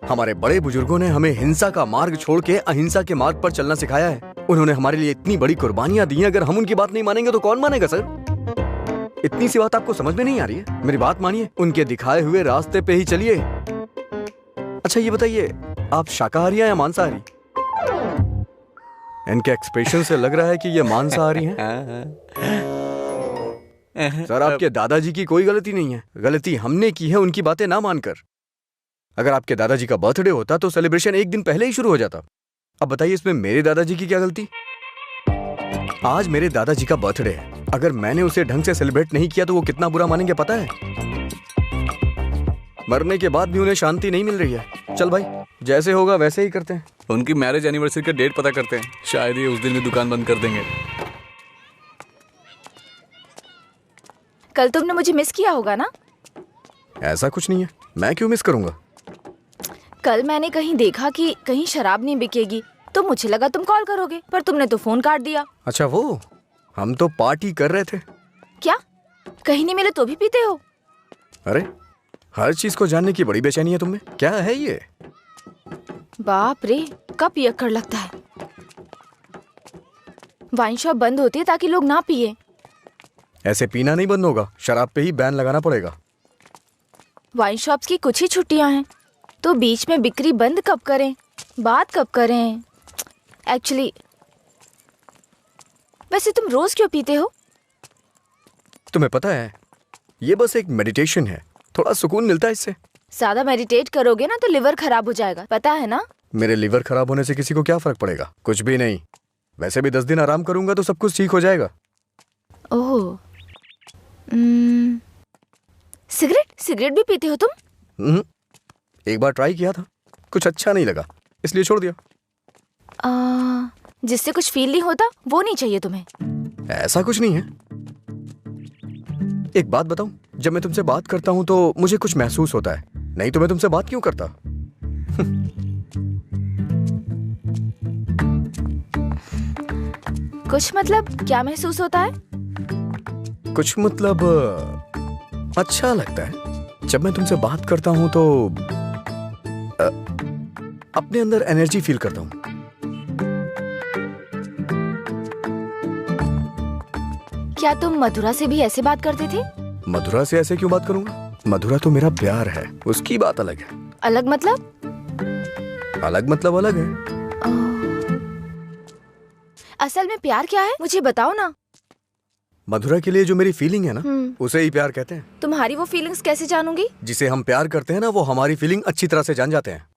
हमारे बड़े बुजुर्गों ने हमें हिंसा का मार्ग छोड़ के अहिंसा के मार्ग पर चलना सिखाया है। उन्होंने हमारे लिए इतनी बड़ी कुर्बानियां दी हैं, अगर हम उनकी बात नहीं मानेंगे तो कौन मानेगा सर? इतनी सी बात आपको समझ में नहीं आ रही है? मेरी बात मानिए, उनके दिखाए हुए रास्ते पे ही चलिए। अच्छा ये बताइए, आप शाकाहारी हैं या मांसाहारी? इनके एक्सप्रेशन से लग रहा है कि ये मांसाहारी हैं। सर आपके दादाजी की कोई गलती नहीं है, गलती हमने की है उनकी बातें ना मानकर। अगर आपके दादाजी का बर्थडे होता तो सेलिब्रेशन एक दिन पहले ही शुरू हो जाता। अब बताइए इसमें मेरे दादाजी की क्या गलती? आज मेरे दादाजी का बर्थडे है, अगर मैंने उसे ढंग से सेलिब्रेट नहीं किया तो वो कितना बुरा मानेंगे पता है? मरने के बाद भी उन्हें शांति नहीं मिल रही है। चल भाई, जैसे होगा वैसे ही करते हैं। उनकी मैरिज एनिवर्सरी का डेट पता करते हैं, शायद ये उस दिन भी दुकान बंद कर देंगे। कल तुमने मुझे मिस किया होगा ना? ऐसा कुछ नहीं है, मैं क्यों मिस करूंगा? कल मैंने कहीं देखा कि कहीं शराब नहीं बिकेगी, तो मुझे लगा तुम कॉल करोगे, पर तुमने तो फोन काट दिया। अच्छा वो, हम तो पार्टी कर रहे थे। क्या? कहीं नहीं मिले तो भी पीते हो? अरे हर चीज को जानने की बड़ी बेचैनी है तुम्हें, क्या है ये? बाप रे, कब पियक्कड़ लगता है। वाइन शॉप बंद होती है ताकि लोग ना पिए। ऐसे पीना नहीं बंद होगा, शराब पे ही बैन लगाना पड़ेगा। वाइन शॉप्स की कुछ ही छुट्टियां हैं, तो बीच में बिक्री बंद कब करें, बात कब करें? एक्चुअली वैसे तुम रोज क्यों पीते हो? तुम्हें पता है ये बस एक मेडिटेशन है, थोड़ा सुकून मिलता है इससे। ज्यादा मेडिटेट करोगे ना तो लिवर खराब हो जाएगा, पता है ना? मेरे लिवर खराब होने से किसी को क्या फर्क पड़ेगा? कुछ भी नहीं। वैसे भी 10 दिन आराम करूंगा तो सब कुछ ठीक हो जाएगा। ओह, सिगरेट भी पीते हो तुम? एक बार ट्राई किया था, कुछ अच्छा नहीं लगा, इसलिए छोड़ दिया। जिससे कुछ फील नहीं होता वो नहीं चाहिए तुम्हें? ऐसा कुछ नहीं है। एक बात बताऊं, जब मैं तुमसे बात करता हूं तो मुझे कुछ महसूस होता है, नहीं तो मैं तुमसे बात क्यों करता? कुछ मतलब क्या महसूस होता है? कुछ मतलब अच्छा लगता है। जब मैं तुमसे बात करता हूं तो अपने अंदर एनर्जी फील करता हूं। क्या तुम मधुरा से भी ऐसे बात करते थे? मधुरा से ऐसे क्यों बात करूंगा? मधुरा तो मेरा प्यार है, उसकी बात अलग है। अलग मतलब? अलग मतलब अलग है। असल में प्यार क्या है मुझे बताओ ना। मधुरा के लिए जो मेरी फीलिंग है ना, उसे ही प्यार कहते हैं। तुम्हारी वो फीलिंग्स कैसे जानूंगी? जिसे हम प्यार करते हैं ना, वो हमारी फीलिंग अच्छी तरह से जान जाते हैं।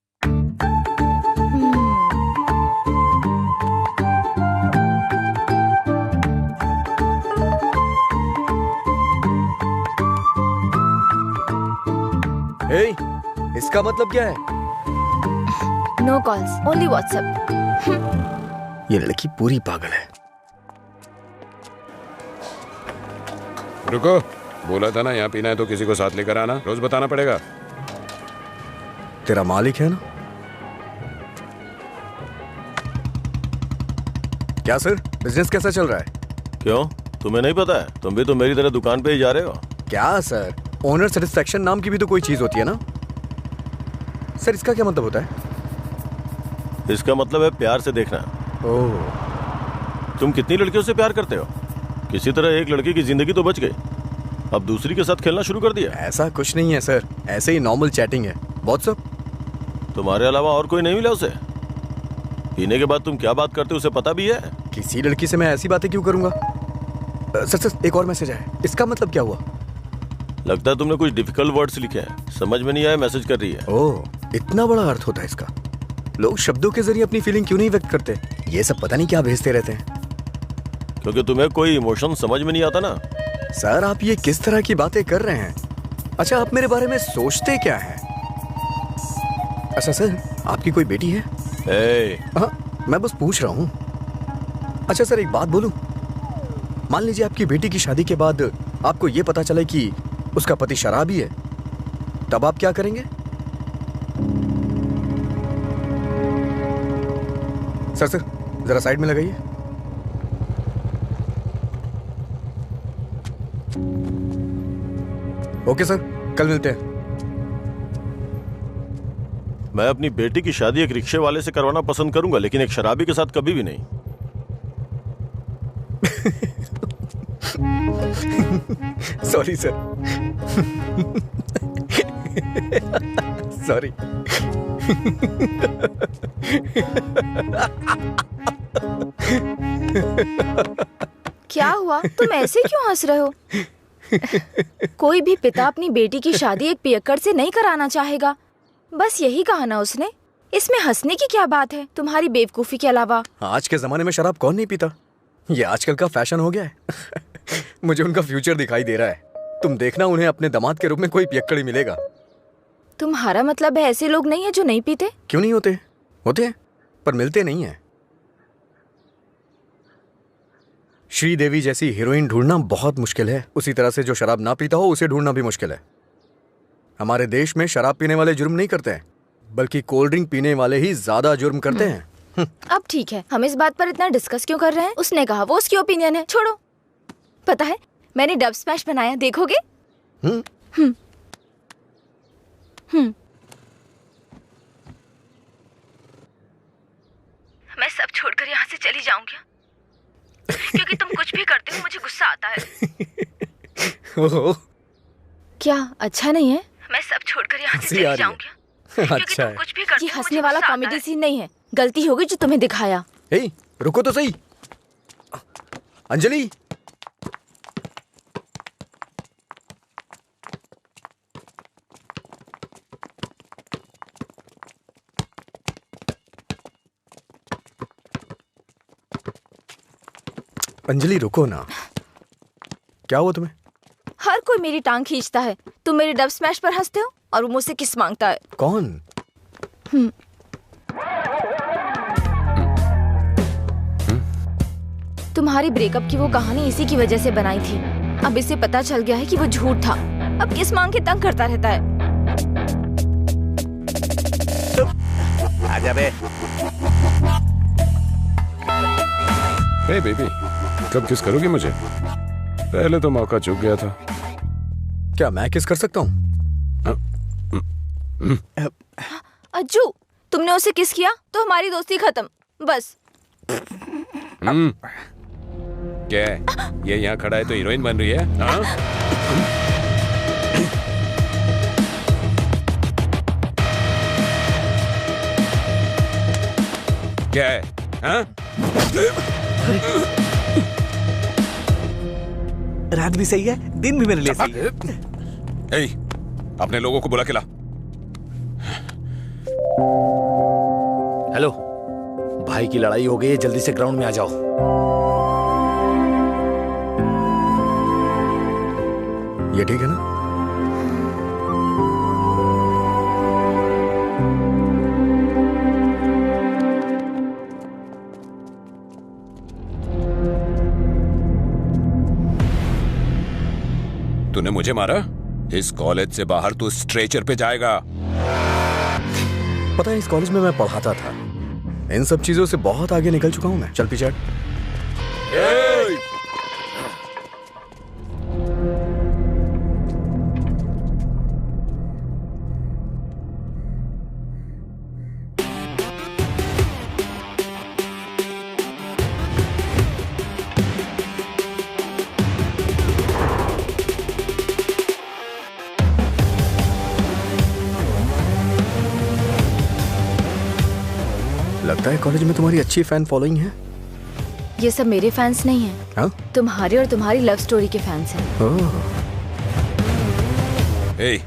हे, इसका मतलब क्या है? No calls, only WhatsApp. ये लड़की पूरी पागल है। रुको, बोला था ना यहाँ पीना है तो किसी को साथ लेकर आना, रोज बताना पड़ेगा। तेरा मालिक है ना? क्या सर, बिजनेस कैसा चल रहा है? क्यों, तुम्हें नहीं पता है? तुम भी तो मेरी तरह दुकान पे ही जा रहे हो। क्या सर, ओनर सेटिस्फैक्शन नाम की भी तो कोई चीज होती है ना सर? इसका क्या मतलब होता है? इसका मतलब है प्यार से देखना। ओह, तुम कितनी लड़कियों से प्यार करते हो? किसी तरह एक लड़की की जिंदगी तो बच गई, अब दूसरी के साथ खेलना शुरू कर दिया। ऐसा कुछ नहीं है सर, ऐसे ही नॉर्मल चैटिंग है। व्हाट्सएप? तुम्हारे अलावा और कोई नहीं मिला उसे? पीने के बाद तुम क्या बात करते हो उसे पता भी है? किसी लड़की से मैं ऐसी बातें क्यों करूंगा? सर एक और मैसेज आया, इसका मतलब क्या हुआ? लगता है तुमने कुछ डिफिकल्ट वर्ड्स लिखे हैं, समझ में नहीं आया, मैसेज कर रही है। ओह, इतना बड़ा अर्थ होता है इसका। लोग शब्दों के जरिए अपनी फीलिंग क्यों नहीं व्यक्त करते? ये सब पता नहीं क्या भेजते रहते हैं। क्योंकि तुम्हें कोई इमोशन समझ में नहीं आता ना। सर आप ये किस तरह की बातें कर रहे हैं? अच्छा, आप मेरे बारे में सोचते क्या हैं? अच्छा सर, आपकी कोई बेटी है? हाँ, मैं बस पूछ रहा हूँ। अच्छा सर, एक बात बोलूं? मान लीजिए आपकी बेटी की शादी के बाद आपको ये पता चले कि उसका पति शराबी है, तब आप क्या करेंगे? सर जरा साइड में लगाइए। ओके सर, कल मिलते हैं। मैं अपनी बेटी की शादी एक रिक्शे वाले से करवाना पसंद करूंगा, लेकिन एक शराबी के साथ कभी भी नहीं। Sorry sir. सॉरी। क्या हुआ? तुम ऐसे क्यों हंस रहे हो? कोई भी पिता अपनी बेटी की शादी एक पियक्कड़ से नहीं कराना चाहेगा। बस यही कहा ना उसने। इसमें हंसने की क्या बात है तुम्हारी बेवकूफी के अलावा? आज के जमाने में शराब कौन नहीं पीता? ये आजकल का फैशन हो गया है। मुझे उनका फ्यूचर दिखाई दे रहा है। तुम देखना, उन्हें अपने दामाद के रूप में कोई पियक्कड़ ही मिलेगा। तुम्हारा मतलब है ऐसे लोग नहीं है जो नहीं पीते? क्यों नहीं होते? होते हैं, पर मिलते नहीं है। श्रीदेवी जैसी हीरोइन ढूंढना बहुत मुश्किल है। उसी तरह से जो शराब ना पीता हो उसे ढूंढना भी मुश्किल है। हमारे देश में शराब पीने वाले जुर्म नहीं करते हैं, बल्कि कोल्ड ड्रिंक पीने वाले ही ज्यादा जुर्म करते हैं। अब ठीक है, हम इस बात पर इतना डिस्कस क्यों कर रहे हैं? उसने कहा, वो उसकी ओपिनियन है, छोड़ो। पता है मैंने डब स्मैश बनाया, देखोगे? मैं सब छोड़कर यहाँ से चली जाऊंगी, क्योंकि तुम कुछ भी करते हो मुझे गुस्सा आता है। क्या अच्छा नहीं है? मैं सब छोड़कर यहाँ से चली जाऊंगी, क्योंकि अच्छा तुम कुछ भी करते हो। ये हंसने वाला कॉमेडी सीन नहीं है, गलती होगी जो तुम्हें दिखाया। हे, रुको तो सही। अंजलि, अंजलि रुको ना। क्या हुआ तुम्हें? हर कोई मेरी टांग खींचता है। तुम मेरे डब स्मैश पर हंसते हो और वो मुझसे किस मांगता है। कौन? तुम्हारी ब्रेकअप की वो कहानी इसी की वजह से बनाई थी। अब इसे पता चल गया है कि वो झूठ था। अब किस मांग के तंग करता रहता है। आजा बे। हे बेबी, कब किस करोगी मुझे? पहले तो मौका चूक गया था। क्या मैं किस कर सकता हूँ? अज्जू, तुमने उसे किस किया तो हमारी दोस्ती खत्म, बस। क्या है? ये यहाँ खड़ा है तो हीरोइन बन रही है? हाँ? क्या है? हाँ? रात भी सही है, दिन भी मेरे लिए सही है। ए, अपने लोगों को बुला के ला। हेलो, भाई की लड़ाई हो गई है, जल्दी से ग्राउंड में आ जाओ। ये ठीक है ना? तूने मुझे मारा? इस कॉलेज से बाहर तू स्ट्रेचर पे जाएगा। पता है, इस कॉलेज में मैं पढ़ाता था। इन सब चीजों से बहुत आगे निकल चुका हूं मैं। चल पीछे हट। लगता है कॉलेज में तुम्हारी अच्छी फैन फॉलोइंग है। ये सब मेरे फैंस नहीं हैं। हाँ? तुम्हारे और तुम्हारी लव स्टोरी के फैंस हैं। ए,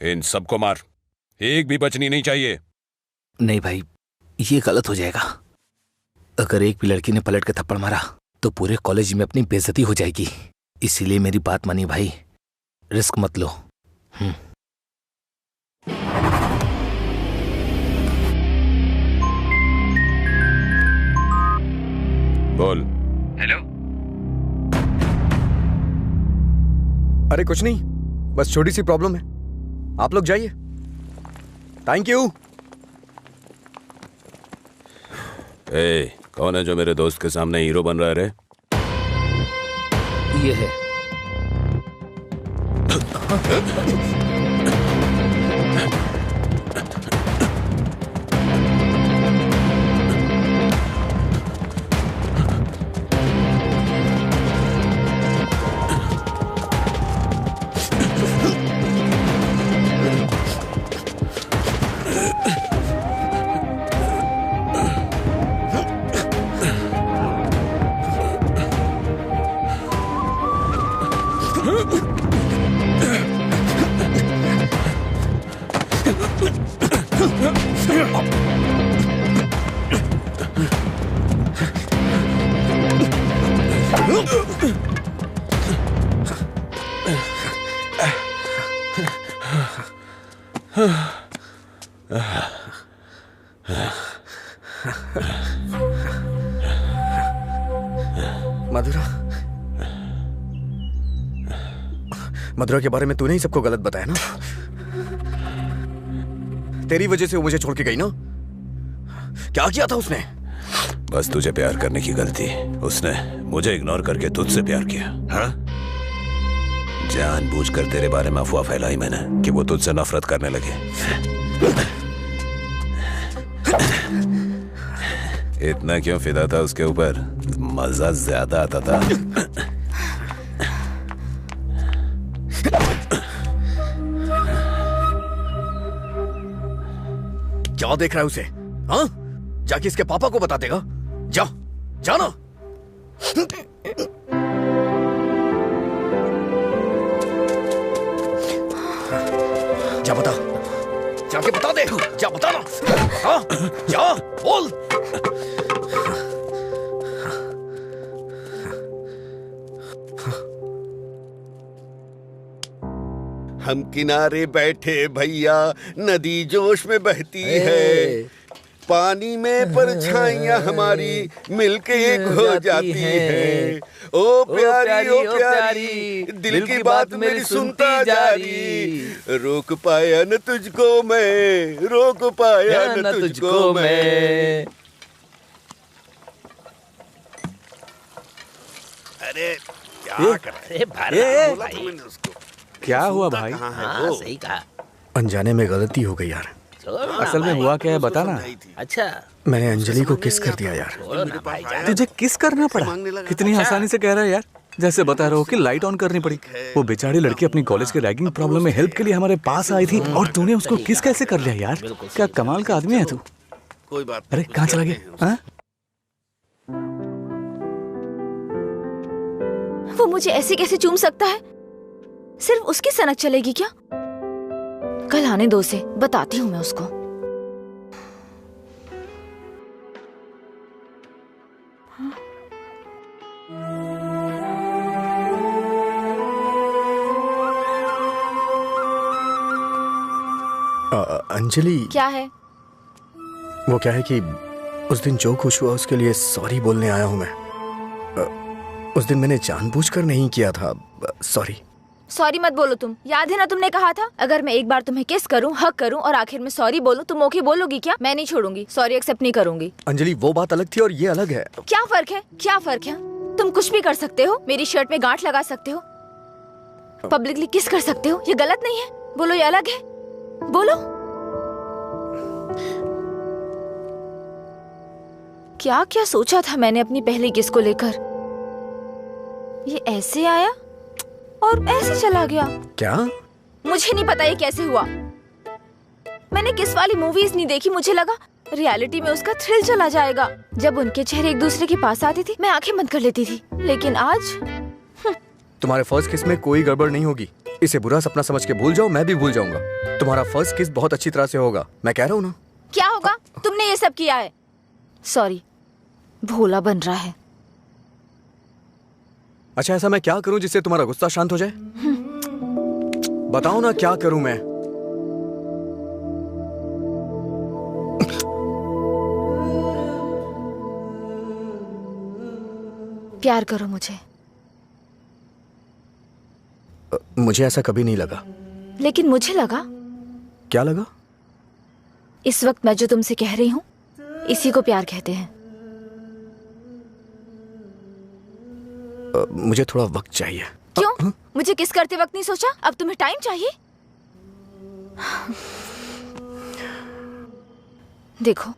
इन सबको मार, एक भी बचनी नहीं चाहिए। नहीं भाई, ये गलत हो जाएगा। अगर एक भी लड़की ने पलट के थप्पड़ मारा तो पूरे कॉलेज में अपनी बेइज्जती हो जाएगी। इसीलिए मेरी बात मानिए भाई, रिस्क मत लो। बोल। हेलो। अरे कुछ नहीं, बस छोटी सी प्रॉब्लम है। आप लोग जाइए। Thank you. ए, कौन है जो मेरे दोस्त के सामने हीरो बन रहा है रे? ये है। मधुरा के बारे में तूने ही सबको गलत बताया ना? तेरी वजह से वो मुझे छोड़ के गई ना? क्या किया था उसने? बस तुझे प्यार करने की गलती। उसने मुझे इग्नोर करके तुझसे प्यार किया। हाँ? जानबूझकर तेरे बारे में अफवाह फैलाई मैंने कि वो तुझसे नफरत करने लगे। इतना क्यों फिदा था उसके ऊपर? मजा ज्यादा आता था। क्या देख रहा है उसे? हाँ? जाके इसके पापा को बता देगा। जा, जाना। जा बता, जाके बता दे। जा बताना। हाँ? जा, बोल। हम किनारे बैठे भैया, नदी जोश में बहती है, पानी में परछाइयां हमारी मिलके एक हो जाती है। ओ प्यारी ओ प्यारी, दिल की बात मेरी सुनता जारी, रोक पाया न तुझको मैं, रोक पाया न तुझको मैं। अरे क्या कर रहे हैं? क्या हुआ भाई? हाँ, सही कहा। अनजाने में गलती हो गई यार। असल में हुआ क्या है बताना। अच्छा, मैंने अंजलि को किस कर दिया यार। तुझे किस करना पड़ा? कितनी आसानी से कह रहा है यार, जैसे बता रहे हो कि लाइट ऑन करनी पड़ी। वो बेचारी लड़की अपनी कॉलेज के रैगिंग प्रॉब्लम में हेल्प के लिए हमारे पास आई थी और तूने उसको किस कैसे कर लिया यार? क्या कमाल का आदमी है तू। कोई बात। अरे कहाँ चला गया? हाँ? वो मुझे ऐसे कैसे चूम सकता है? सिर्फ उसकी सनक चलेगी क्या? कल आने दो से, बताती हूँ मैं उसको। अंजलि, क्या है? वो क्या है कि उस दिन जो कुछ हुआ उसके लिए सॉरी बोलने आया हूँ मैं। उस दिन मैंने जानबूझकर नहीं किया था। सॉरी। सॉरी मत बोलो तुम। याद है ना तुमने कहा था अगर मैं एक बार तुम्हें किस करूं, हक करूं और आखिर में सॉरी बोलूं, तुम ओके बोलोगी क्या? मैं नहीं छोड़ूंगी, सॉरी एक्सेप्ट नहीं करूंगी। अंजलि, वो बात अलग थी और ये अलग है। क्या फर्क है? क्या फर्क है? तुम कुछ भी कर सकते हो, मेरी शर्ट में गांठ लगा सकते हो, पब्लिकली किस कर सकते हो, ये गलत नहीं है। बोलो ये अलग है, बोलो। क्या क्या सोचा था मैंने अपनी पहली किस को लेकर। ये ऐसे आया और ऐसे चला गया। क्या? मुझे नहीं पता ये कैसे हुआ। मैंने किस वाली मूवीज नहीं देखी, मुझे लगा रियलिटी में उसका थ्रिल चला जाएगा। जब उनके चेहरे एक दूसरे के पास आते थे मैं आंखें बंद कर लेती थी, लेकिन आज तुम्हारे फर्स्ट किस में कोई गड़बड़ नहीं होगी। इसे बुरा सपना समझ के भूल जाओ, मैं भी भूल जाऊंगा। तुम्हारा फर्स्ट किस बहुत अच्छी तरह से होगा, मैं कह रहा हूँ ना। क्या होगा? तुमने ये सब किया है। सॉरी, भोला बन रहा है। अच्छा, ऐसा मैं क्या करूं जिससे तुम्हारा गुस्सा शांत हो जाए? बताओ ना, क्या करूं मैं? प्यार करो मुझे। मुझे ऐसा कभी नहीं लगा। लेकिन मुझे लगा। क्या लगा? इस वक्त मैं जो तुमसे कह रही हूँ, इसी को प्यार कहते हैं। मुझे थोड़ा वक्त चाहिए। क्यों? मुझे किस करते वक्त नहीं सोचा? अब तुम्हें टाइम चाहिए? देखो,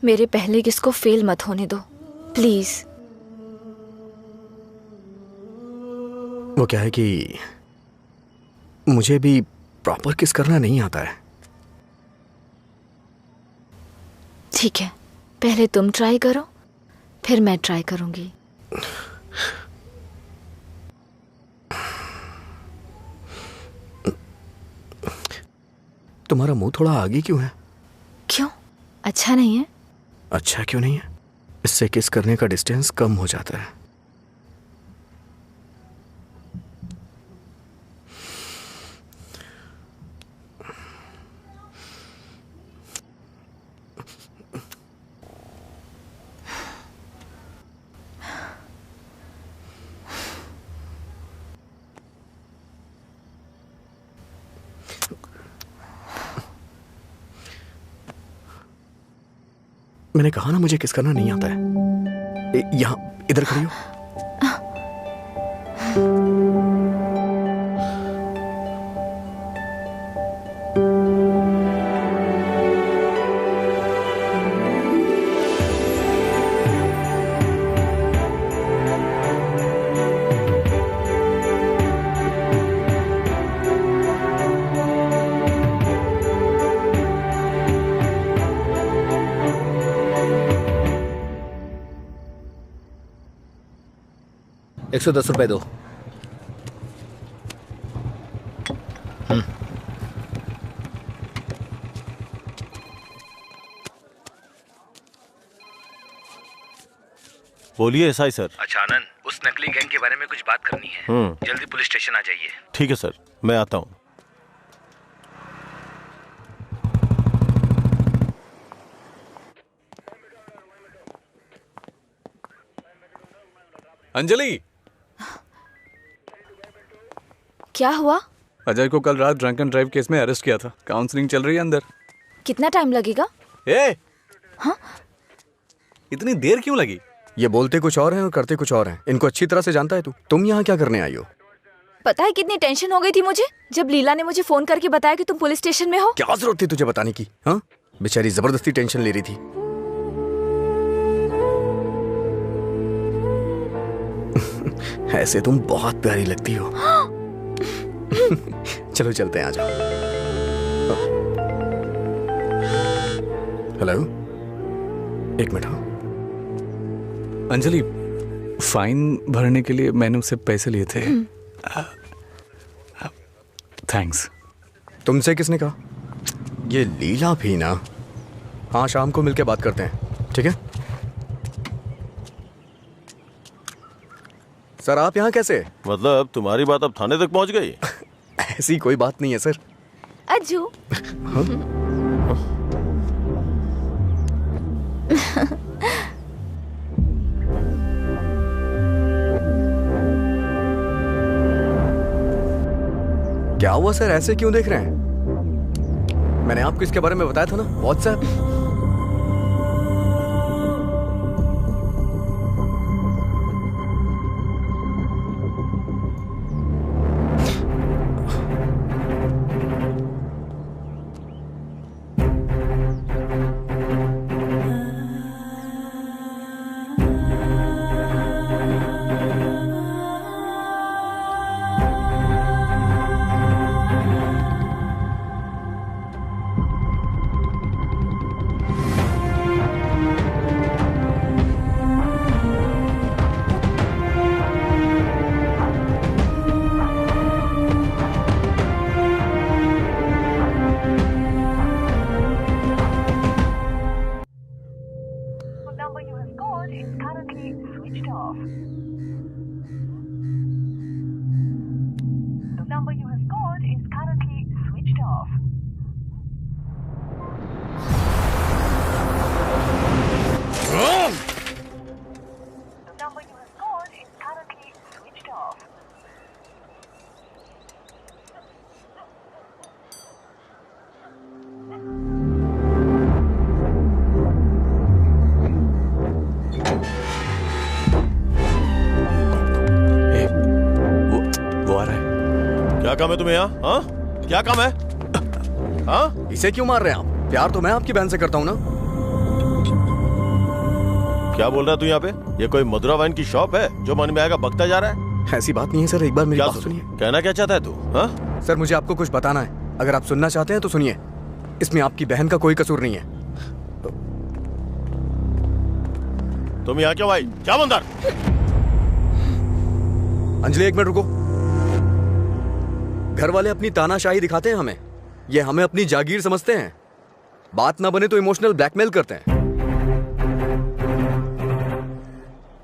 मेरे पहले किस को फेल मत होने दो प्लीज। वो क्या है कि मुझे भी प्रॉपर किस करना नहीं आता है। ठीक है, पहले तुम ट्राई करो, फिर मैं ट्राई करूंगी। तुम्हारा मुंह थोड़ा आगे क्यों है? क्यों? अच्छा नहीं है? अच्छा क्यों नहीं है? इससे किस करने का डिस्टेंस कम हो जाता है। मैंने कहा ना मुझे किस करना नहीं आता है। यहाँ इधर खड़ी हो। ₹110 दो। बोलिए एसआई सर। अच्छा आनंद, उस नकली गैंग के बारे में कुछ बात करनी है। जल्दी पुलिस स्टेशन आ जाइए। ठीक है सर, मैं आता हूँ। अंजलि, क्या हुआ? अजय को कल रात ड्रंक एंड ड्राइव केस में अरेस्ट किया था। काउंसलिंग चल रही है अंदर। कितना टाइम लगेगा? हाँ? इतनी देर क्यों लगी? ये बोलते कुछ और हैं और करते कुछ और हैं। इनको अच्छी तरह से जानता है तू। तुम यहाँ क्या करने आई हो? पता है कितनी टेंशन हो गई थी मुझे जब लीला ने मुझे फोन करके बताया कि तुम पुलिस स्टेशन में हो। क्या जरूरत थी तुझे बताने की? हाँ, बेचारी जबरदस्ती टेंशन ले रही थी। ऐसे तुम बहुत प्यारी लगती हो। चलो चलते हैं, आ जाओ। हेलो, एक मिनट। अंजलि, फाइन भरने के लिए मैंने उससे पैसे लिए थे। थैंक्स। तुमसे किसने कहा? ये लीला भी ना। हाँ, शाम को मिलके बात करते हैं, ठीक है? सर, आप यहाँ कैसे? मतलब तुम्हारी बात अब थाने तक पहुंच गई? ऐसी कोई बात नहीं है सर। अज्जू। क्या हुआ सर, ऐसे क्यों देख रहे हैं? मैंने आपको इसके बारे में बताया था ना, व्हाट्सएप। काम है तुम्हें यहाँ? हाँ, क्या काम है? हाँ, इसे क्यों मार रहे हैं आप? प्यार तो मैं आपकी बहन से करता हूँ ना। क्या बोल रहा है तू यहाँ पे? ये कोई मधुरा वाइन की शॉप है जो मन में आएगा बकता जा रहा है? ऐसी बात नहीं है सर, एक बार मेरी बात सुनिए। कहना क्या चाहता है तू? हाँ सर, मुझे आपको कुछ बताना है। अगर आप सुनना चाहते हैं तो सुनिए। इसमें आपकी बहन का कोई कसूर नहीं है। तुम यहाँ क्यों आई? क्या बंदर? अंजलि, एक मिनट रुको। घर वाले अपनी तानाशाही दिखाते हैं हमें, ये हमें अपनी जागीर समझते हैं। बात ना बने तो इमोशनल ब्लैकमेल करते हैं।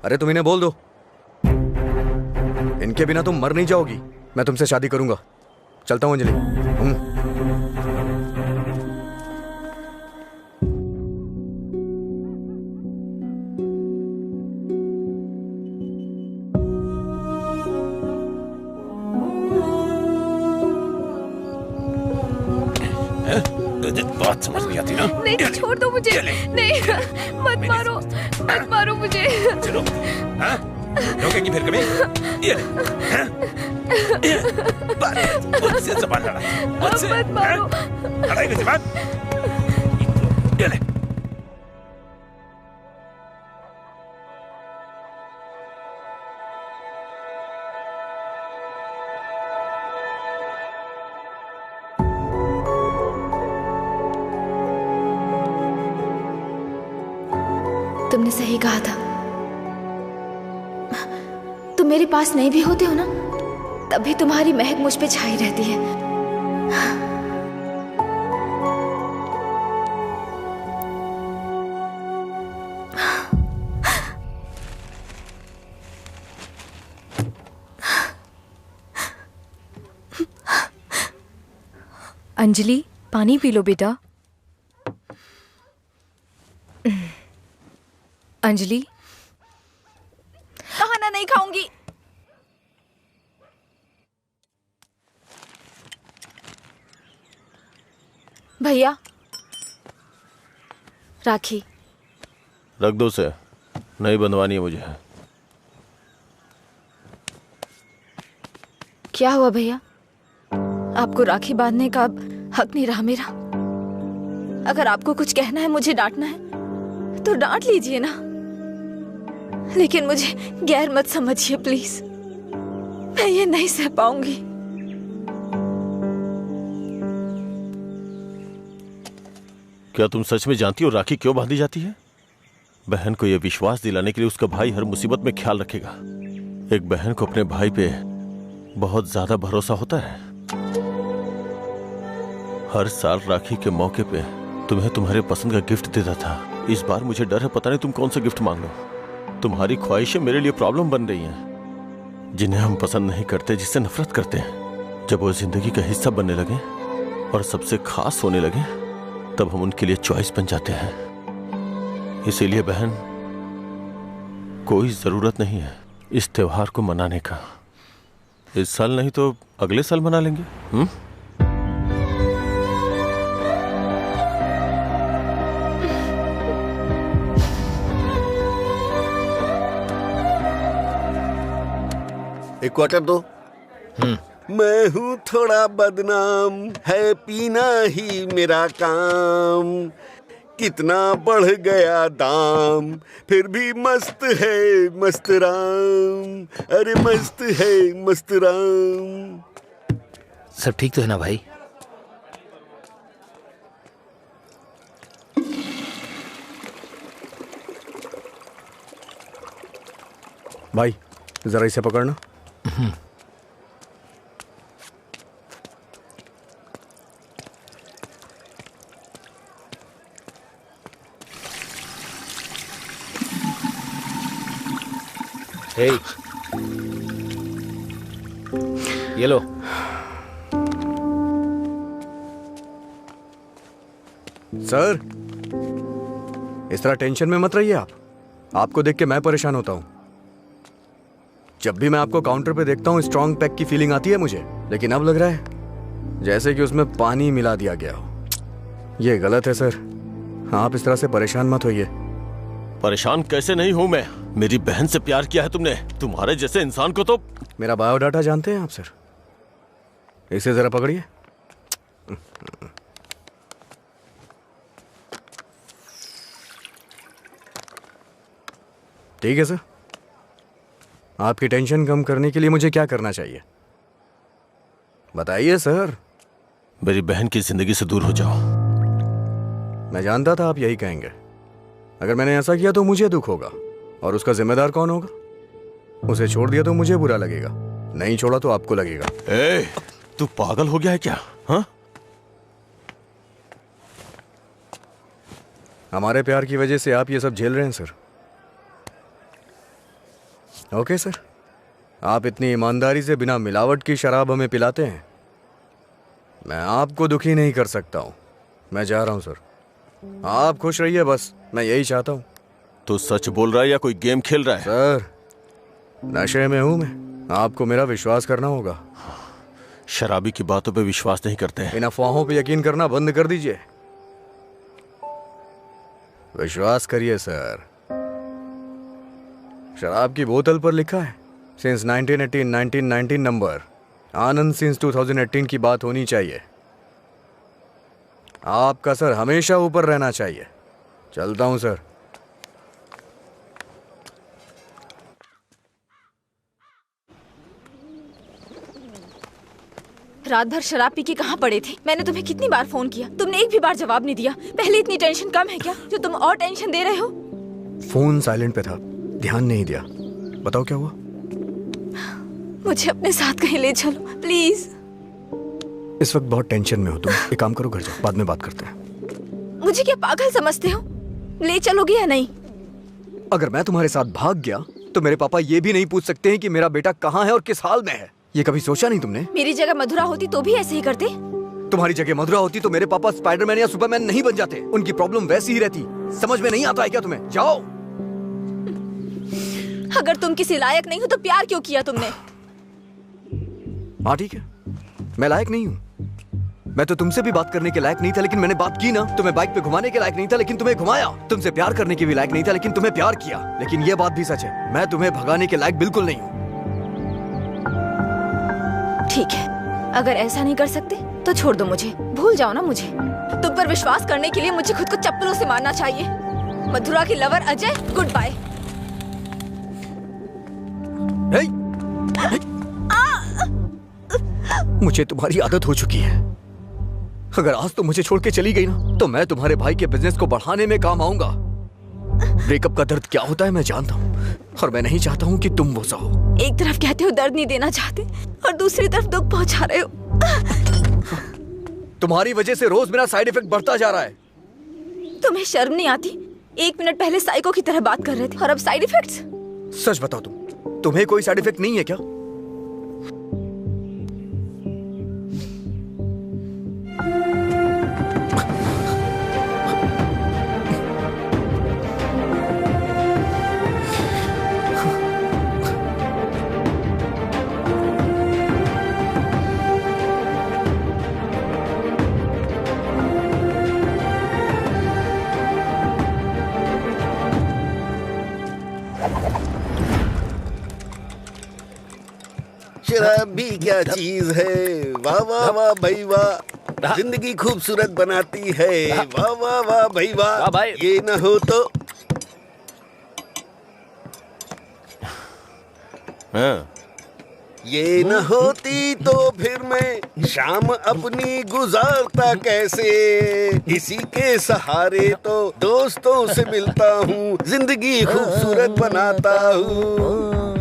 अरे तुम इन्हें बोल दो, इनके बिना तुम मर नहीं जाओगी। मैं तुमसे शादी करूंगा। चलता हूं अंजलि। बात समझ नहीं आती ना? नहीं, छोड़ दो मुझे। नहीं, मत मारो, मत मारो मुझे। चलो, हाँ? रोकेंगी फिर कभी? ये ले, हाँ? मुझसे ज़बान लड़ा, मुझसे, मत मारो। लड़ाई की ज़बान? ये ले। तुमने सही कहा था। तुम मेरे पास नहीं भी होते हो ना, तब भी तुम्हारी महक मुझ पे छाई रहती है। अंजलि, पानी पी लो बेटा। अंजलि, खाना नहीं खाऊंगी। भैया, राखी रख दो उसे, नहीं बंधवानी है मुझे। क्या हुआ भैया? आपको राखी बांधने का अब हक नहीं रहा मेरा। अगर आपको कुछ कहना है, मुझे डांटना है, तो डांट लीजिए ना, लेकिन मुझे गैर मत समझिए प्लीज। मैं ये नहीं सह पाऊंगी। क्या तुम सच में जानती हो राखी क्यों बांधी जाती है? बहन को यह विश्वास दिलाने के लिए उसका भाई हर मुसीबत में ख्याल रखेगा। एक बहन को अपने भाई पे बहुत ज्यादा भरोसा होता है। हर साल राखी के मौके पे तुम्हें तुम्हारे पसंद का गिफ्ट देता था। इस बार मुझे डर है, पता नहीं तुम कौन सा गिफ्ट मांग लो। तुम्हारी ख्वाहिशें मेरे लिए प्रॉब्लम बन रही हैं, जिन्हें हम पसंद नहीं करते, जिससे नफरत करते हैं। जब वो जिंदगी का हिस्सा बनने लगे और सबसे खास होने लगे, तब हम उनके लिए चॉइस बन जाते हैं। इसीलिए बहन, कोई जरूरत नहीं है इस त्योहार को मनाने का। इस साल नहीं तो अगले साल मना लेंगे। एक क्वार्टर दो। मैं हूँ थोड़ा बदनाम, है पीना ही मेरा काम। कितना बढ़ गया दाम, फिर भी मस्त है मस्त राम। अरे मस्त है मस्त राम। सब ठीक तो है ना भाई? भाई जरा इसे पकड़ना। हे, ये लो। सर, इस तरह टेंशन में मत रहिए आप। आपको देख के मैं परेशान होता हूं। जब भी मैं आपको काउंटर पे देखता हूँ, स्ट्रॉन्ग पैक की फीलिंग आती है मुझे, लेकिन अब लग रहा है जैसे कि उसमें पानी मिला दिया गया हो। ये गलत है सर, आप इस तरह से परेशान मत होइए। परेशान कैसे नहीं हूं मैं? मेरी बहन से प्यार किया है तुमने। तुम्हारे जैसे इंसान को तो। मेरा बायोडाटा जानते हैं आप सर? इसे जरा पकड़िए। ठीक है सर, आपकी टेंशन कम करने के लिए मुझे क्या करना चाहिए बताइए सर। मेरी बहन की जिंदगी से दूर हो जाओ। मैं जानता था आप यही कहेंगे। अगर मैंने ऐसा किया तो मुझे दुख होगा, और उसका जिम्मेदार कौन होगा? उसे छोड़ दिया तो मुझे बुरा लगेगा, नहीं छोड़ा तो आपको लगेगा। ए, तू पागल हो गया है क्या? हाँ? हमारे प्यार की वजह से आप ये सब झेल रहे हैं सर। ओके सर, आप इतनी ईमानदारी से बिना मिलावट की शराब हमें पिलाते हैं, मैं आपको दुखी नहीं कर सकता हूं। मैं जा रहा हूं सर, आप खुश रहिए बस, मैं यही चाहता हूं। तू सच बोल रहा है या कोई गेम खेल रहा है? सर, नशे में हूं मैं, आपको मेरा विश्वास करना होगा। शराबी की बातों पे विश्वास नहीं करते हैं। इन अफवाहों पे यकीन करना बंद कर दीजिए, विश्वास करिए सर। शराब की बोतल पर लिखा है सिंस 1918 नंबर, आनंद सिंस 2018 की बात होनी चाहिए। आपका सर हमेशा ऊपर रहना चाहिए। चलता हूं सर। रात भर शराब पी के कहाँ पड़े थे? मैंने तुम्हें कितनी बार फोन किया, तुमने एक भी बार जवाब नहीं दिया। पहले इतनी टेंशन कम है क्या जो तुम और टेंशन दे रहे हो? फोन साइलेंट पे था, ध्यान नहीं दिया। बताओ क्या हुआ? मुझे अपने साथ कहीं ले चलो प्लीज। इस वक्त बहुत टेंशन में हो तुम, एक काम करो घर जाओ, बाद में बात करते हैं। मुझे क्या पागल समझते हो? ले चलोगे या नहीं? अगर मैं तुम्हारे साथ भाग गया तो मेरे पापा ये भी नहीं पूछ सकते हैं कि मेरा बेटा कहाँ है और किस हाल में है। ये कभी सोचा नहीं तुमने? मेरी जगह मधुरा होती तो भी ऐसे ही करते। तुम्हारी जगह मधुरा होती तो मेरे पापा स्पाइडरमैन या सुपरमैन नहीं बन जाते। उनकी प्रॉब्लम वैसी ही रहती। समझ में नहीं आता है क्या तुम्हें? जाओ। अगर तुम किसी लायक नहीं हो तो प्यार क्यों किया तुमने? हाँ ठीक है, मैं लायक नहीं हूँ। मैं तो तुमसे भी बात करने के लायक नहीं था, लेकिन मैंने बात की ना। तुम्हें बाइक पे घुमाने के लायक नहीं था, लेकिन तुम्हें घुमाया। तुमसे प्यार करने के भी लायक नहीं था, लेकिन तुम्हें प्यार किया। लेकिन ये बात भी सच है, मैं तुम्हें भगाने के लायक बिल्कुल नहीं हूँ। ठीक है, अगर ऐसा नहीं कर सकते तो छोड़ दो मुझे, भूल जाओ ना मुझे। तुम पर विश्वास करने के लिए मुझे खुद को चप्पलों से मारना चाहिए। मधुरा की लवर अजय, गुड बाय। मुझे तुम्हारी आदत हो चुकी है। अगर आज तुम मुझे छोड़ के चली गई ना, तो मैं तुम्हारे भाई के बिजनेस को बढ़ाने में काम आऊंगा। ब्रेकअप का दर्द क्या होता है मैं जानता हूँ, और मैं नहीं चाहता हूँ कि तुम वो सहो। एक तरफ कहते हो दर्द नहीं देना चाहते और दूसरी तरफ दुख पहुंचा रहे हो। तुम्हारी वजह से रोज मेरा साइड इफेक्ट बढ़ता जा रहा है। तुम्हें शर्म नहीं आती? 1 मिनट पहले साइको की तरह बात कर रहे थे और अब साइड इफेक्ट्स। सच बताओ, तुम्हें कोई साइड इफेक्ट नहीं है क्या? शराब भी क्या चीज है, वाह वाह वाह भाई वाह, जिंदगी खूबसूरत बनाती है, वाह वाह वाह भाई वाह। ये न हो तो ये न होती तो फिर मैं शाम अपनी गुजारता कैसे। इसी के सहारे तो दोस्तों से मिलता हूँ, जिंदगी खूबसूरत बनाता हूँ।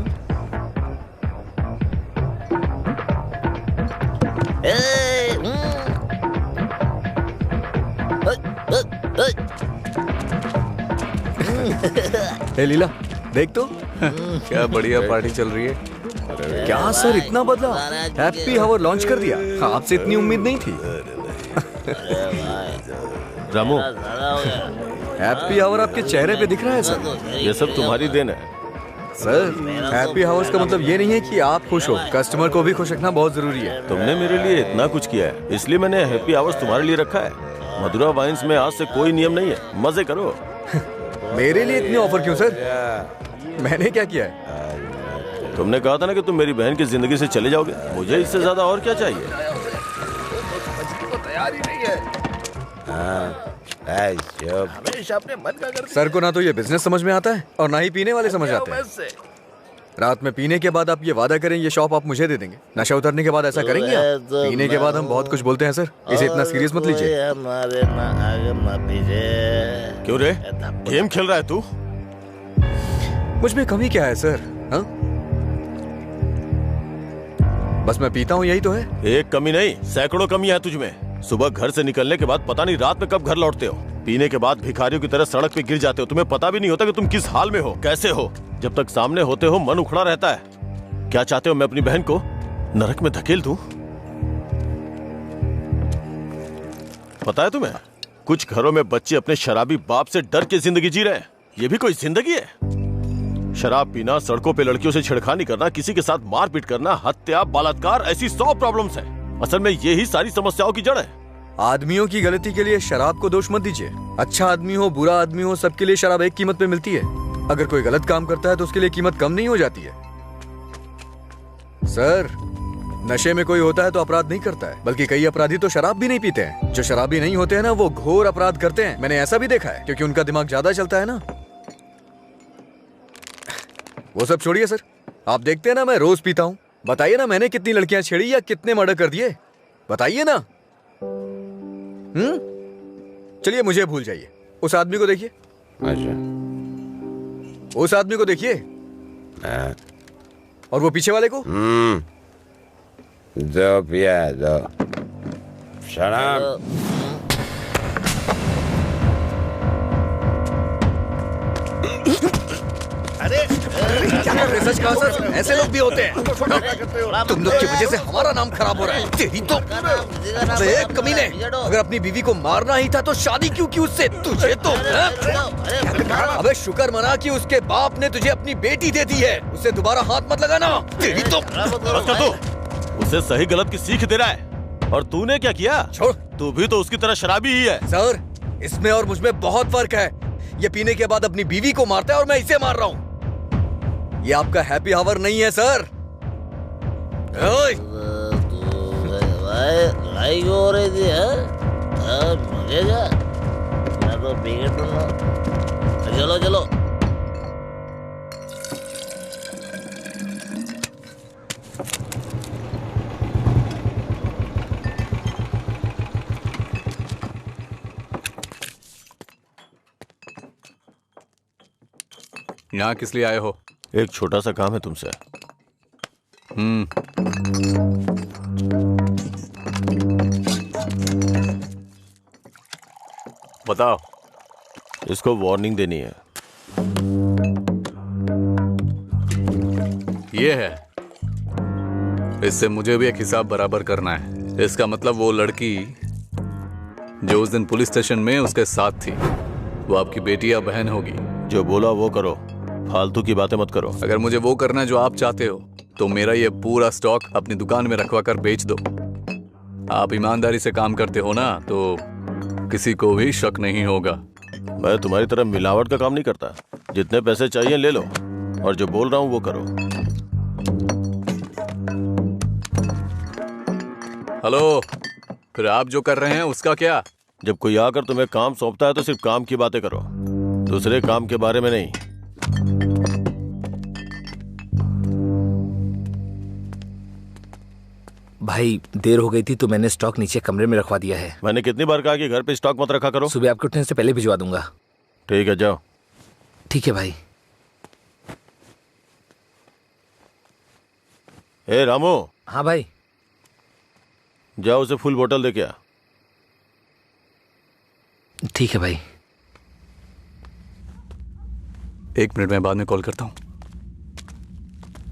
हे लीला, देख तो क्या बढ़िया पार्टी चल रही है। क्या सर इतना बदला? हैप्पी आवर लॉन्च कर दिया, आपसे इतनी उम्मीद नहीं थी। रामू, हैप्पी आवर आपके चेहरे पे दिख रहा है सर। ये सब तुम्हारी देन है सर। हैप्पी आवर्स का मतलब ये नहीं है कि आप खुश हो, कस्टमर को भी खुश रखना बहुत जरूरी है। तुमने मेरे लिए इतना कुछ किया है, इसलिए मैंने हैप्पी आवर्स तुम्हारे लिए रखा है। मधुरा वाइन्स में आज से कोई नियम नहीं है, मजे करो। मेरे लिए इतने ऑफर क्यों सर? मैंने क्या किया है? तुमने कहा था ना कि तुम मेरी बहन की जिंदगी से चले जाओगे, मुझे इससे ज्यादा और क्या चाहिए? तैयार ही नहीं है। हमेशा अपने मन का करते। सर को ना तो ये बिजनेस समझ में आता है और ना ही पीने वाले समझ आते हैं। रात में पीने के बाद आप ये वादा करें ये शॉप आप मुझे दे देंगे, नशा उतरने के बाद ऐसा करेंगे आप? पीने के बाद हम बहुत कुछ बोलते हैं सर, इसे इतना सीरियस मत लीजिए। हमारे ना आगे ना पीछे। क्यों रे, गेम खेल रहा है तू? मुझ में कमी क्या है सर? हाँ, बस मैं पीता हूँ, यही तो है। एक कमी नहीं, सैकड़ों कमी है तुझमें। सुबह घर से निकलने के बाद पता नहीं रात में कब घर लौटते हो। पीने के बाद भिखारियों की तरह सड़क पे गिर जाते हो। तुम्हें पता भी नहीं होता कि तुम किस हाल में हो, कैसे हो। जब तक सामने होते हो मन उखड़ा रहता है। क्या चाहते हो मैं अपनी बहन को नरक में धकेल दूं? पता है तुम्हें, कुछ घरों में बच्चे अपने शराबी बाप से डर के जिंदगी जी रहे हैं। ये भी कोई जिंदगी है? शराब पीना, सड़कों पे लड़कियों से छेड़खानी करना, किसी के साथ मारपीट करना, हत्या, बलात्कार, ऐसी 100 प्रॉब्लम्स हैं। असल में यही सारी समस्याओं की जड़ है। आदमियों की गलती के लिए शराब को दोष मत दीजिए। अच्छा आदमी हो, बुरा आदमी हो, सबके लिए शराब एक कीमत पे मिलती है। अगर कोई गलत काम करता है तो उसके लिए कीमत कम नहीं हो जाती है। सर, नशे में कोई होता है तो अपराध नहीं करता है, बल्कि कई अपराधी तो शराब भी नहीं पीते हैं। जो शराबी नहीं होते हैं ना, वो घोर अपराध करते हैं। मैंने ऐसा भी देखा है, क्योंकि उनका दिमाग ज्यादा चलता है ना। वो सब छोड़िए सर, आप देखते हैं ना मैं रोज पीता हूँ। बताइए ना मैंने कितनी लड़कियां छेड़ी या कितने मर्डर कर दिए, बताइए ना। चलिए मुझे भूल जाइए, उस आदमी को देखिए। अच्छा, उस आदमी को देखिए और वो पीछे वाले को। दो पिया दो शराब। अरे क्या कर रहे? सच कहा सर, ऐसे लोग भी होते हैं। तुम लोग की वजह से हमारा नाम खराब हो रहा है। तेरी तो कमीने, अगर अपनी बीवी को मारना ही था तो शादी क्यों की उससे? तुझे तो अबे शुक्र मना कि उसके बाप ने तुझे अपनी बेटी दे दी है। उससे दोबारा हाथ मत लगाना। तेरी तो उसे सही गलत की सीख दे रहा है। और तूने क्या किया? छोड़, तू भी तो उसकी तरह शराबी ही है। सर, इसमें और मुझमें बहुत फर्क है। ये पीने के बाद अपनी बीवी को मारता है और मैं इसे मार रहा हूँ। ये आपका हैप्पी आवर नहीं है सर। लड़ाई क्यों हो रही थी? मुझे क्या, मैं तो पी के टूंगा। चलो चलो। यहाँ किस लिए आए हो? एक छोटा सा काम है तुमसे। बताओ। इसको वार्निंग देनी है। ये है, इससे मुझे भी एक हिसाब बराबर करना है। इसका मतलब वो लड़की जो उस दिन पुलिस स्टेशन में उसके साथ थी, वो आपकी बेटी या बहन होगी। जो बोला वो करो, फालतू की बातें मत करो। अगर मुझे वो करना है जो आप चाहते हो तो मेरा ये पूरा स्टॉक अपनी दुकान में रखवा कर बेच दो। आप ईमानदारी से काम करते हो ना, तो किसी को भी शक नहीं होगा। मैं तुम्हारी तरह मिलावट का काम नहीं करता। जितने पैसे चाहिए ले लो और जो बोल रहा हूँ वो करो। हेलो, फिर आप जो कर रहे हैं उसका क्या? जब कोई आकर तुम्हें काम सौंपता है तो सिर्फ काम की बातें करो, दूसरे काम के बारे में नहीं। भाई देर हो गई थी तो मैंने स्टॉक नीचे कमरे में रखवा दिया है। मैंने कितनी बार कहा कि घर पे स्टॉक मत रखा करो। सुबह आपके उठने से पहले भिजवा दूंगा। ठीक है, जाओ। ठीक है भाई। ए रामू। हाँ भाई। जाओ उसे फुल बोतल दे के आ। ठीक है भाई। 1 मिनट में बाद में कॉल करता हूँ।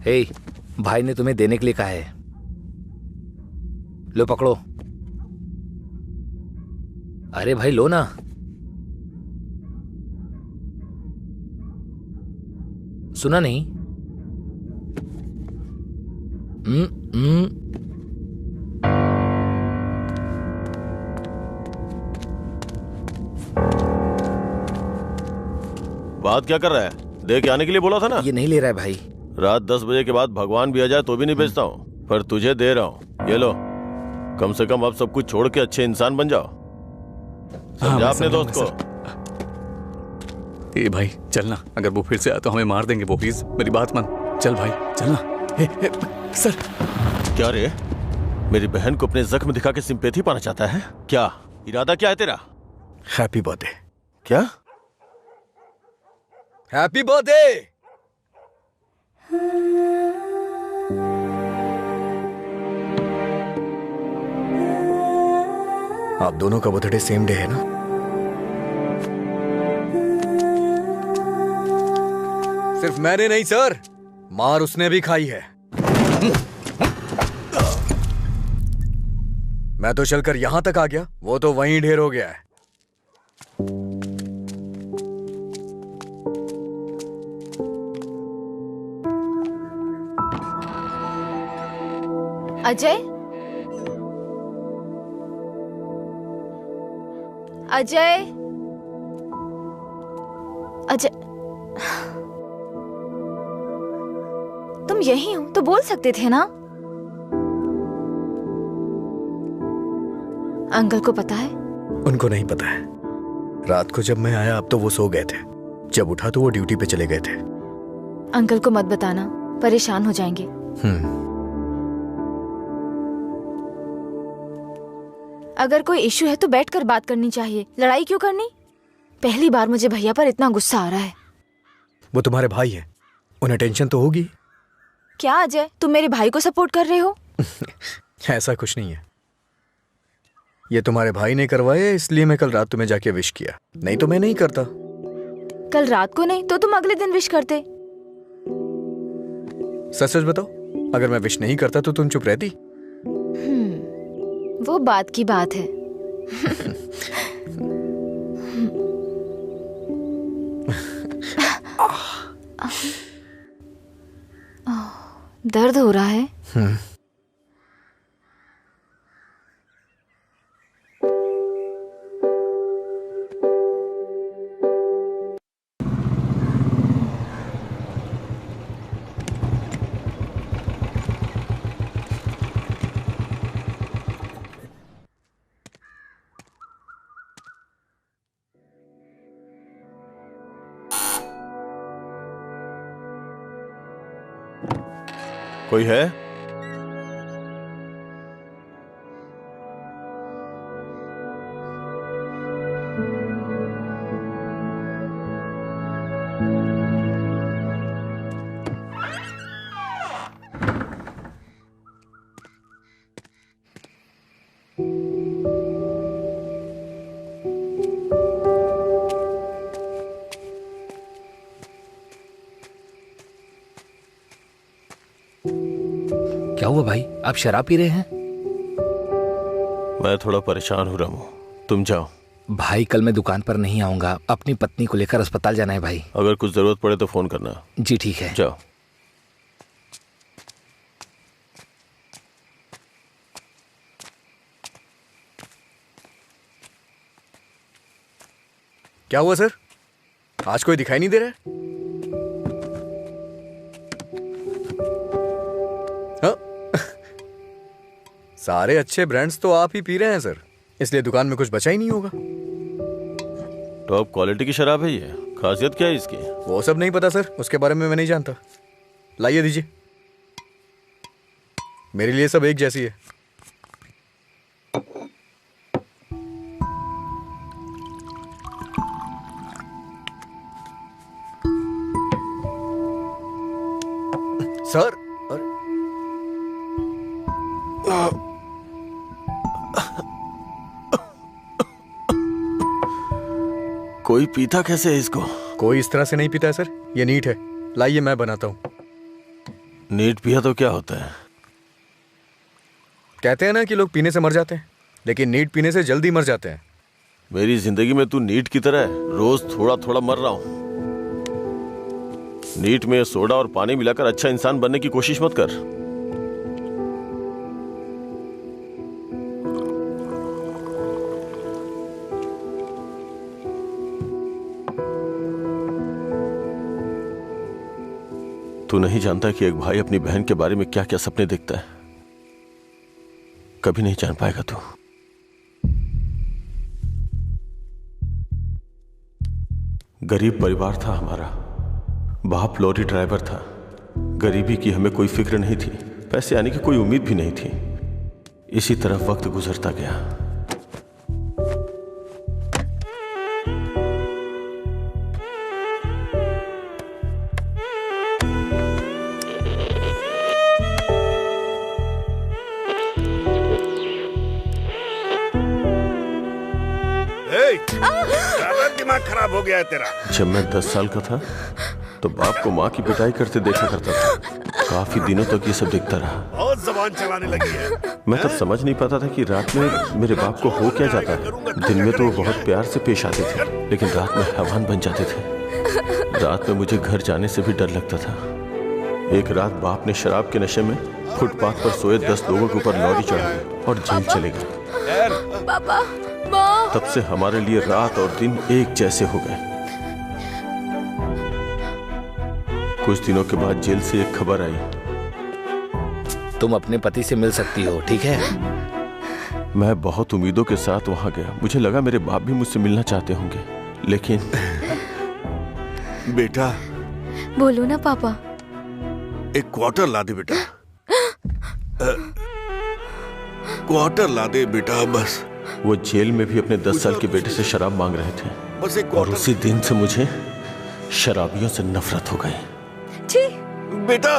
हे, भाई ने तुम्हें देने के लिए कहा है। लो पकड़ो। अरे भाई लो ना। सुना नहीं? बात क्या कर रहा है? दे के आने के लिए बोला था ना। ये नहीं ले रहा है भाई। रात 10 बजे के बाद भगवान भी आ जाए तो भी नहीं बेचता हूँ, पर तुझे दे रहा हूँ। ये लो। कम से कम अब सब कुछ छोड़ के अच्छे इंसान बन जाओ। समझा अपने दोस्त को। ए भाई चलना, अगर वो फिर से आए तो हमें मार देंगे वो, प्लीज मेरी बात मान। चल भाई चलना। सर। क्या रे, मेरी बहन को अपने जख्म दिखा के सिंपैथी पाना चाहता है क्या? इरादा क्या है तेरा? Happy birthday. क्या? Happy birthday. आप दोनों का बर्थडे सेम डे है ना? सिर्फ मैंने नहीं सर, मार उसने भी खाई है। मैं तो चलकर यहां तक आ गया, वो तो वहीं ढेर हो गया है। अजय, अजय, अजय, तुम यही हो तो बोल सकते थे ना? अंकल को पता है? उनको नहीं पता है। रात को जब मैं आया अब तो वो सो गए थे, जब उठा तो वो ड्यूटी पे चले गए थे। अंकल को मत बताना, परेशान हो जाएंगे। अगर कोई इशू है तो बैठकर बात करनी चाहिए, लड़ाई क्यों करनी? पहली बार मुझे भैया पर इतना गुस्सा आ रहा है। वो तुम्हारे भाई हैं, उन्हें टेंशन तो होगी। क्या अजय, तुम मेरे भाई को सपोर्ट कर रहे हो? ऐसा कुछ नहीं है, ये तुम्हारे भाई ने करवाया इसलिए मैं कल रात तुम्हें जाके विश किया, नहीं तो मैं नहीं करता। कल रात को नहीं तो तुम अगले दिन विश करते। सच सच बताओ, अगर मैं विश नहीं करता तो तुम चुप रहती? वो बात की बात है। दर्द हो रहा है? कोई है? क्या हुआ भाई, आप शराब पी रहे हैं? मैं थोड़ा परेशान हो रहा हूँ, तुम जाओ। भाई कल मैं दुकान पर नहीं आऊंगा, अपनी पत्नी को लेकर अस्पताल जाना है भाई। अगर कुछ जरूरत पड़े तो फोन करना। जी ठीक है, जाओ। क्या हुआ सर, आज कोई दिखाई नहीं दे रहा है? सारे अच्छे ब्रांड्स तो आप ही पी रहे हैं सर, इसलिए दुकान में कुछ बचा ही नहीं होगा। टॉप क्वालिटी की शराब है ये, खासियत क्या है इसकी? वो सब नहीं पता सर, उसके बारे में मैं नहीं जानता। लाइए दीजिए, मेरे लिए सब एक जैसी है। सर कोई पीता कैसे है इसको? कोई इस तरह से नहीं पीता है सर, ये नीट है। लाइए मैं बनाता हूँ। नीट पिया तो क्या होता है? कहते हैं ना कि लोग पीने से मर जाते हैं, लेकिन नीट पीने से जल्दी मर जाते हैं। मेरी जिंदगी में तू नीट की तरह रोज थोड़ा थोड़ा मर रहा हूं। नीट में सोडा और पानी मिलाकर अच्छा इंसान बनने की कोशिश मत कर। तू नहीं जानता कि एक भाई अपनी बहन के बारे में क्या क्या सपने देखता है। कभी नहीं जान पाएगा तू। गरीब परिवार था हमारा, बाप लॉरी ड्राइवर था। गरीबी की हमें कोई फिक्र नहीं थी, पैसे आने की कोई उम्मीद भी नहीं थी। इसी तरह वक्त गुजरता गया। दिमाग खराब हो गया है तेरा। जब मैं 10 साल का था तो बाप को माँ की पिटाई करते देखा करता था। काफी दिनों तक ये सब देखता रहा। बहुत जबान चलाने लगी है। मैं तब समझ नहीं पाता था कि रात में मेरे बाप को हो क्या जाता है। दिन में तो वो बहुत प्यार से पेश आते थे, लेकिन रात में हैवान बन जाते थे। रात में मुझे घर जाने से भी डर लगता था। एक रात बाप ने शराब के नशे में फुटपाथ पर सोए 10 लोगों के ऊपर लॉरी चढ़ा दी और जेल चले गए। पापा, तब से हमारे लिए रात और दिन एक जैसे हो गए। कुछ दिनों के बाद जेल से एक खबर आई, तुम अपने पति से मिल सकती हो, ठीक है? मैं बहुत उम्मीदों के साथ वहां गया। मुझे लगा मेरे बाप भी मुझसे मिलना चाहते होंगे, लेकिन बेटा। बोलो ना पापा। एक क्वार्टर ला दे बेटा। क्वार्टर ला दे बेटा बस। वो जेल में भी अपने 10 साल के बेटे से शराब मांग रहे थे, बस एक और उसी दिन से मुझे शराबियों से नफरत हो गई। बेटा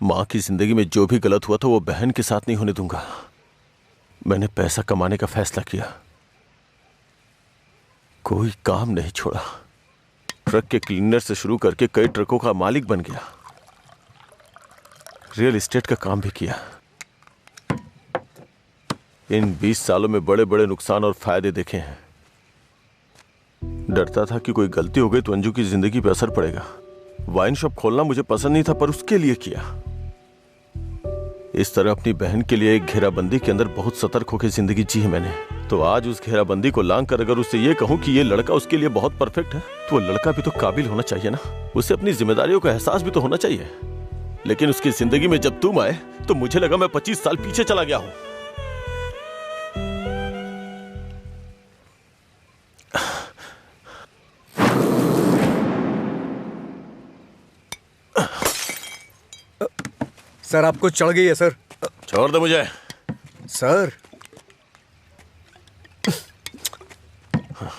माँ की जिंदगी में जो भी गलत हुआ था वो बहन के साथ नहीं होने दूंगा। मैंने पैसा कमाने का फैसला किया, कोई काम नहीं छोड़ा। ट्रक के क्लीनर से शुरू करके कई ट्रकों का मालिक बन गया। रियल एस्टेट का काम भी किया। इन 20 सालों में बड़े बड़े नुकसान और फायदे देखे हैं। डरता था कि कोई गलती हो गई तो अंजू की जिंदगी पे असर पड़ेगा। वाइन शॉप खोलना मुझे पसंद नहीं था, पर उसके लिए किया। इस तरह अपनी बहन के लिए एक घेराबंदी के अंदर बहुत सतर्क होकर जिंदगी जी है मैंने। तो आज उस घेराबंदी को लांग कर अगर उससे ये कहूं कि ये लड़का उसके लिए बहुत परफेक्ट है, तो वो लड़का भी तो काबिल होना चाहिए ना। उसे अपनी जिम्मेदारियों का एहसास भी तो होना चाहिए। लेकिन उसकी जिंदगी में जब तुम आए तो मुझे लगा मैं 25 साल पीछे चला गया हूं। सर आपको चढ़ गई है सर। छोड़ दे मुझे। सर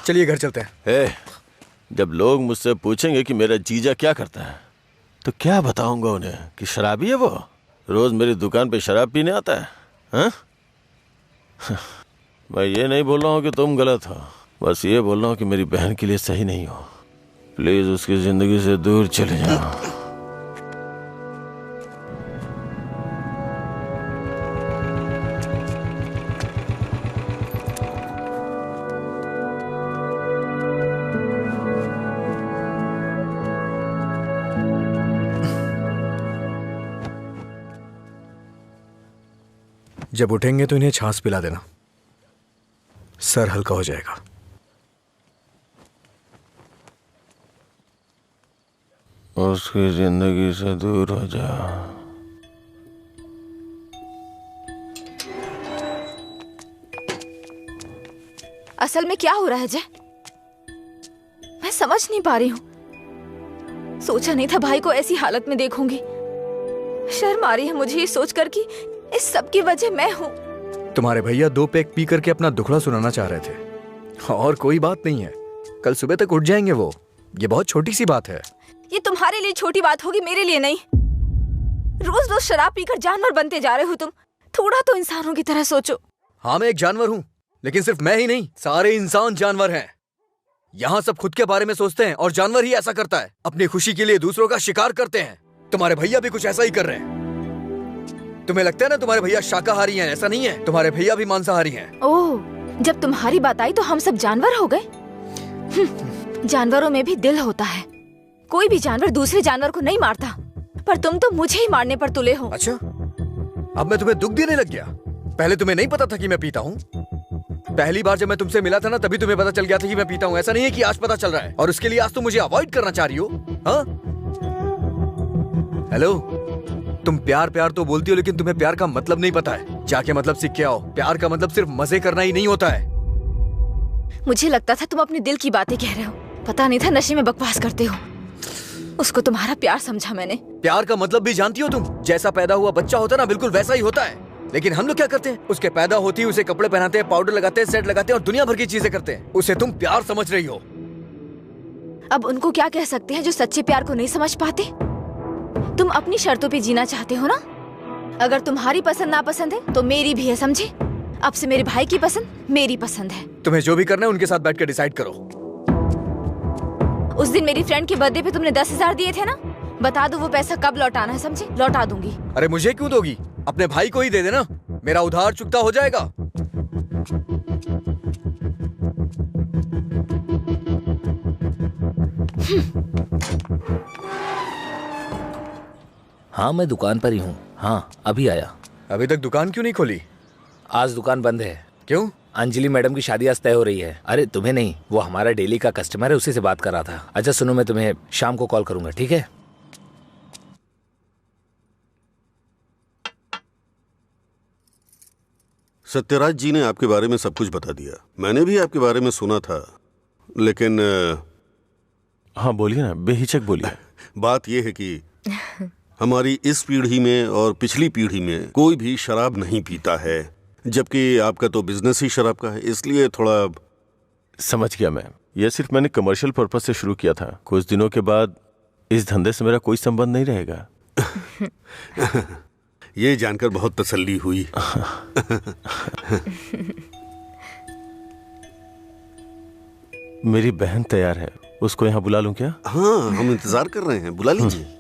चलिए घर चलते हैं। जब लोग मुझसे पूछेंगे कि मेरा जीजा क्या करता है तो क्या बताऊंगा उन्हें कि शराबी है वो, रोज मेरी दुकान पे शराब पीने आता है। हाँ? मैं ये नहीं बोल रहा हूँ कि तुम गलत हो, बस ये बोल रहा हूँ कि मेरी बहन के लिए सही नहीं हो। प्लीज उसकी जिंदगी से दूर चले जाओ। जब उठेंगे तो इन्हें छाछ पिला देना, सर हल्का हो जाएगा। उसकी जिंदगी से दूर हो जा। असल में क्या हो रहा है जय? मैं समझ नहीं पा रही हूँ। सोचा नहीं था भाई को ऐसी हालत में देखूंगी। शर्म आ रही है मुझे ये सोचकर कि इस सब की वजह मैं हूँ। तुम्हारे भैया 2 पैक पी करके अपना दुखड़ा सुनाना चाह रहे थे, और कोई बात नहीं है, कल सुबह तक उठ जाएंगे वो। ये बहुत छोटी सी बात है। ये तुम्हारे लिए छोटी बात होगी, मेरे लिए नहीं। रोज रोज शराब पीकर जानवर बनते जा रहे हो तुम। थोड़ा तो इंसानों की तरह सोचो। हाँ मैं एक जानवर हूँ, लेकिन सिर्फ मैं ही नहीं, सारे इंसान जानवर हैं। यहाँ सब खुद के बारे में सोचते हैं और जानवर ही ऐसा करता है, अपनी खुशी के लिए दूसरों का शिकार करते हैं। तुम्हारे भैया भी कुछ ऐसा ही कर रहे हैं। तुम्हें लगता है ना तुम्हारे भैया शाकाहारी हैं, ऐसा नहीं है, तुम्हारे भैया भी मांसाहारी हैं। ओह, जब तुम्हारी बात आई तो हम सब जानवर हो गए। जानवरों में भी दिल होता है। कोई भी जानवर दूसरे जानवर को नहीं मारता, पर तुम तो मुझे ही मारने पर तुले हो। अच्छा, अब मैं तुम्हें दुख देने लग गया? पहले तुम्हें नहीं पता था कि मैं पीता हूँ? पहली बार जब मैं तुमसे मिला था ना, तभी तुम्हें पता चल गया था कि मैं पीता हूँ। ऐसा नहीं है कि आज पता चल रहा है और उसके लिए आज तुम मुझे अवॉइड करना चाह रही हो? हाँ? हेलो, तुम प्यार प्यार तो बोलती हो, लेकिन तुम्हें प्यार का मतलब नहीं पता है। जाके मतलब सीख के आओ। प्यार का मतलब सिर्फ मजे करना ही नहीं होता है। मुझे लगता था तुम अपने दिल की बातें कह रहे हो, पता नहीं था नशे में बकवास करते हो। उसको तुम्हारा प्यार समझा मैंने। प्यार का मतलब भी जानती हो तुम? जैसा पैदा हुआ बच्चा होता है ना, बिल्कुल वैसा ही होता है। लेकिन हम लोग क्या करते हैं? उसके पैदा होती है उसे कपड़े पहनाते हैं, पाउडर लगाते हैं, सेट लगाते हैं और दुनिया भर की चीजें करते हैं। उसे तुम प्यार समझ रही हो। अब उनको क्या कह सकते हैं जो सच्चे प्यार को नहीं समझ पाते? तुम अपनी शर्तों पे जीना चाहते हो ना? अगर तुम्हारी पसंद नापसंद है तो मेरी भी है, समझे? अब से मेरे भाई की पसंद मेरी पसंद है। तुम्हें जो भी करना है उनके साथ बैठ कर डिसाइड करो। उस दिन मेरी फ्रेंड के बर्थडे पे तुमने 10,000 दिए थे ना, बता दो वो पैसा कब लौटाना है, समझे? लौटा दूंगी। अरे मुझे क्यों दोगी? अपने भाई को ही दे देना, मेरा उधार चुकता हो जाएगा। हाँ मैं दुकान पर ही हूँ। हाँ अभी आया। अभी तक दुकान क्यों नहीं खोली? आज दुकान बंद है। क्यों? अंजलि मैडम की शादी आज तय हो रही है। अरे तुम्हें नहीं, वो हमारा डेली का कस्टमर है, उसी से बात कर रहा था। अच्छा सुनो, मैं तुम्हें शाम को कॉल करूंगा, ठीक है? सत्यराज जी ने आपके बारे में सब कुछ बता दिया। मैंने भी आपके बारे में सुना था, लेकिन हाँ बोलिए ना, बेहिचक बोलिए। बात यह है कि हमारी इस पीढ़ी में और पिछली पीढ़ी में कोई भी शराब नहीं पीता है, जबकि आपका तो बिजनेस ही शराब का है, इसलिए थोड़ा। समझ गया मैं। यह सिर्फ मैंने कमर्शियल पर्पस से शुरू किया था। कुछ दिनों के बाद इस धंधे से मेरा कोई संबंध नहीं रहेगा। ये जानकर बहुत तसल्ली हुई। मेरी बहन तैयार है, उसको यहाँ बुला लूं क्या? हाँ हम इंतजार कर रहे हैं, बुला लीजिए।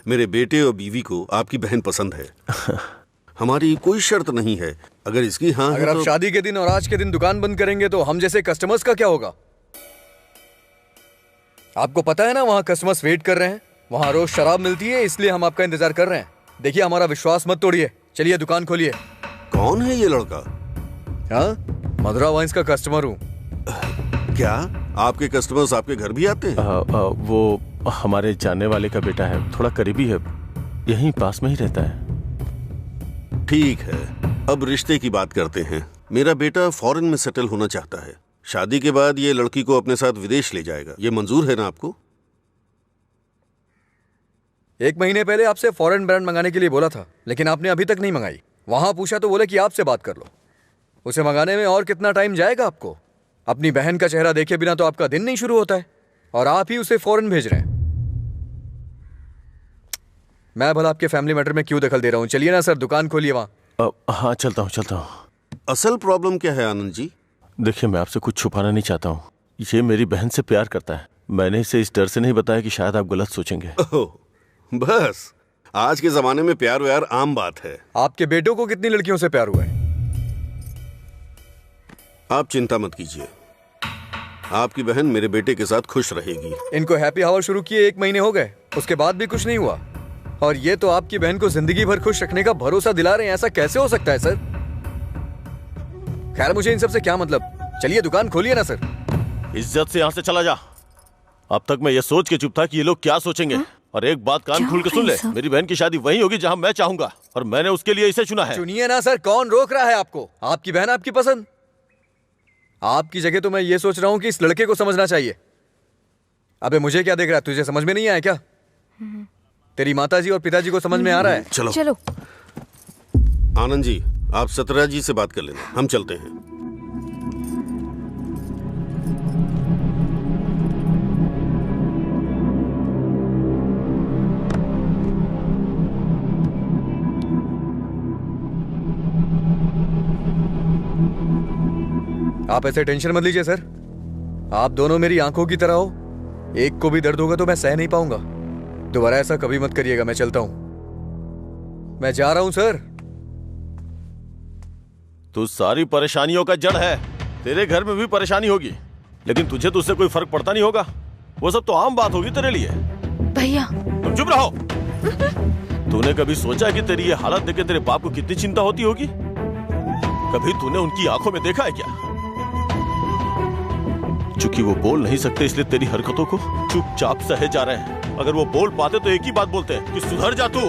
मेरे बेटे और बीवी को आपकी बहन पसंद है। हमारी कोई शर्त नहीं है। अगर इसकी हाँ अगर आप तो... शादी के दिन और आज के दिन दुकान बंद करेंगे तो हम जैसे कस्टमर्स का क्या होगा? आपको पता है ना, वहाँ कस्टमर्स वेट कर रहे हैं। वहाँ रोज शराब मिलती है, इसलिए हम आपका इंतजार कर रहे हैं। देखिए हमारा विश्वास मत तोड़िए, चलिए दुकान खोलिए। कौन है ये लड़का? हाँ, मधुरा वाइन्स का कस्टमर हूँ। क्या आपके कस्टमर्स आपके घर भी आते हैं? वो हमारे जानने वाले का बेटा है, थोड़ा करीबी है, यहीं पास में ही रहता है। ठीक है, अब रिश्ते की बात करते हैं। मेरा बेटा फॉरेन में सेटल होना चाहता है। शादी के बाद ये लड़की को अपने साथ विदेश ले जाएगा। ये मंजूर है ना आपको? 1 महीने पहले आपसे फॉरेन ब्रांड मंगाने के लिए बोला था, लेकिन आपने अभी तक नहीं मंगाई। वहां पूछा तो बोले कि आपसे बात कर लो। उसे मंगाने में और कितना टाइम जाएगा आपको? अपनी बहन का चेहरा देखे बिना तो आपका दिन नहीं शुरू होता है, और आप ही उसे फॉरेन भेज रहे हैं। मैं भला आपके फैमिली मैटर में क्यों दखल दे रहा हूँ? चलिए ना सर, दुकान खोलिए वहां। हाँ चलता हूँ। असल प्रॉब्लम क्या है आनंद जी? देखिए, मैं आपसे कुछ छुपाना नहीं चाहता हूँ। ये मेरी बहन से प्यार करता है। मैंने इसे इस डर से नहीं बताया कि शायद आप गलत सोचेंगे। बस, आज के जमाने में प्यार व्यार आम बात है। आपके बेटों को कितनी लड़कियों से प्यार हुआ है? आप चिंता मत कीजिए, आपकी बहन मेरे बेटे के साथ खुश रहेगी। इनको हैप्पी आवर शुरू किए 1 महीने हो गए, उसके बाद भी कुछ नहीं हुआ, और ये तो आपकी बहन को जिंदगी भर खुश रखने का भरोसा दिला रहे हैं। ऐसा कैसे हो सकता है सर? खैर, मुझे इन सब से क्या मतलब। चलिए दुकान खोलिए ना सर। इज्जत से यहाँ से चला जा। अब तक मैं ये सोच के चुप था कि ये लोग क्या सोचेंगे। और एक बात कान खोल के सुन ले, मेरी बहन की शादी वहीं होगी जहाँ मैं चाहूंगा, और मैंने उसके लिए इसे चुना है। चुनिए ना सर, कौन रोक रहा है आपको? आपकी बहन आपकी पसंद। आपकी जगह तो मैं ये सोच रहा हूँ कि इस लड़के को समझना चाहिए। अबे मुझे क्या देख रहा है? तुझे समझ में नहीं आया क्या? तेरी माताजी और पिताजी को समझ में आ रहा है? चलो। आनंद जी, आप सत्यराज जी से बात कर लेना, हम चलते हैं। आप ऐसे टेंशन मत लीजिए सर, आप दोनों मेरी आंखों की तरह हो, एक को भी दर्द होगा तो मैं सह नहीं पाऊंगा। दोबारा ऐसा कभी मत करिएगा। मैं चलता हूं, मैं जा रहा हूं सर। तू सारी परेशानियों का जड़ है। तेरे घर में भी परेशानी होगी, लेकिन तुझे तो उससे कोई फर्क पड़ता नहीं होगा। वो सब तो आम बात होगी तेरे लिए। भैया तुम चुप रहो। तूने कभी सोचा कि तेरी ये हालत देख के तेरे बाप को कितनी चिंता होती होगी? कभी तूने उनकी आंखों में देखा है क्या? चूंकि वो बोल नहीं सकते, इसलिए तेरी हरकतों को चुपचाप सहे जा रहे हैं। अगर वो बोल पाते तो एक ही बात बोलते हैं कि सुधर जा तू।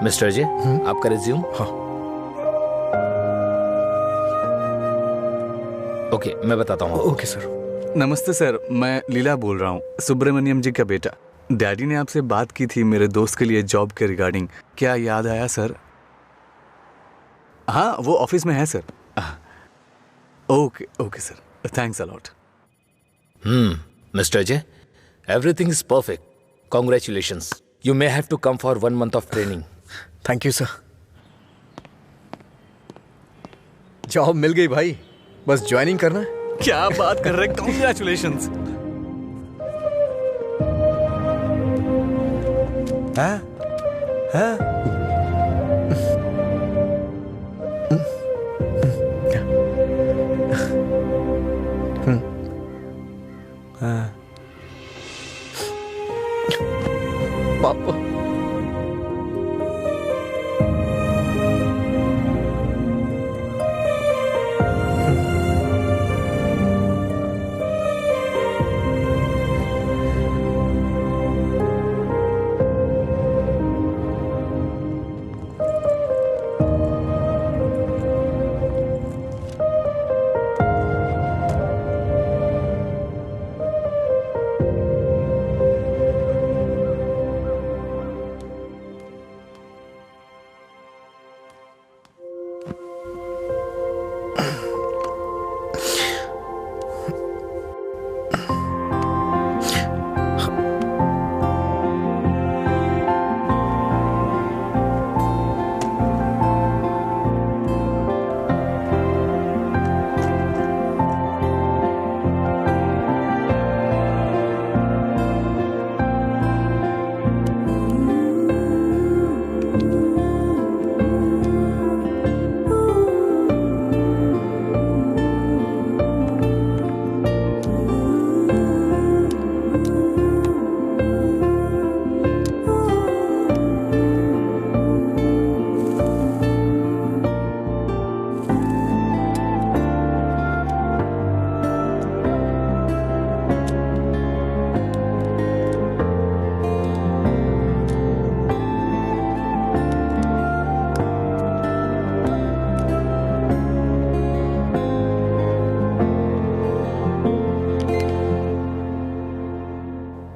मिस्टर अजय, आपका रिज्यूम। हाँ। ओके, मैं बताता हूँ। Okay sir. नमस्ते सर, मैं लीला बोल रहा हूँ, सुब्रमण्यम जी का बेटा। डैडी ने आपसे बात की थी मेरे दोस्त के लिए जॉब के रिगार्डिंग। क्या याद आया सर? हाँ, वो ऑफिस में है sir. Okay okay sir, thanks a lot. Mister Ajay, everything is perfect. Congratulations. You may have to come for 1 month of training. Thank you sir. Job मिल गई भाई, बस ज्वाइनिंग करना है। क्या बात कर रहे हैं, कॉन्ग्रेचुलेशंस।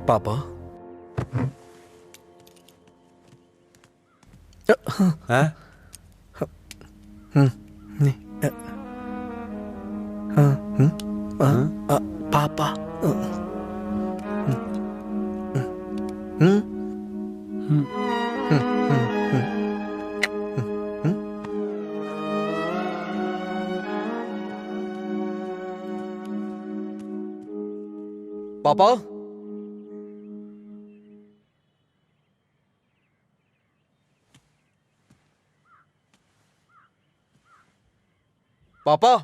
पापा, पापा। हाँ? पापा। पापा, पापा।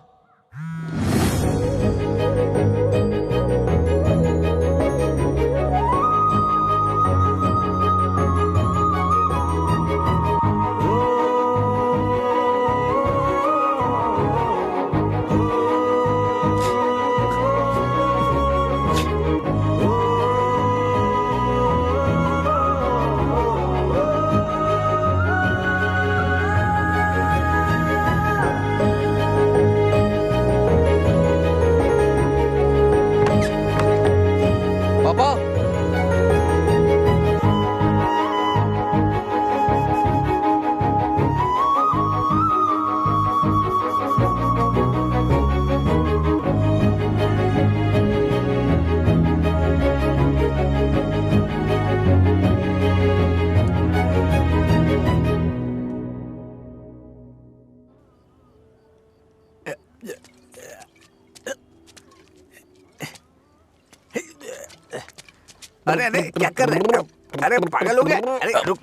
अरे अरे क्या कर रहे हो? अरे पागल हो गया? अरे रुक,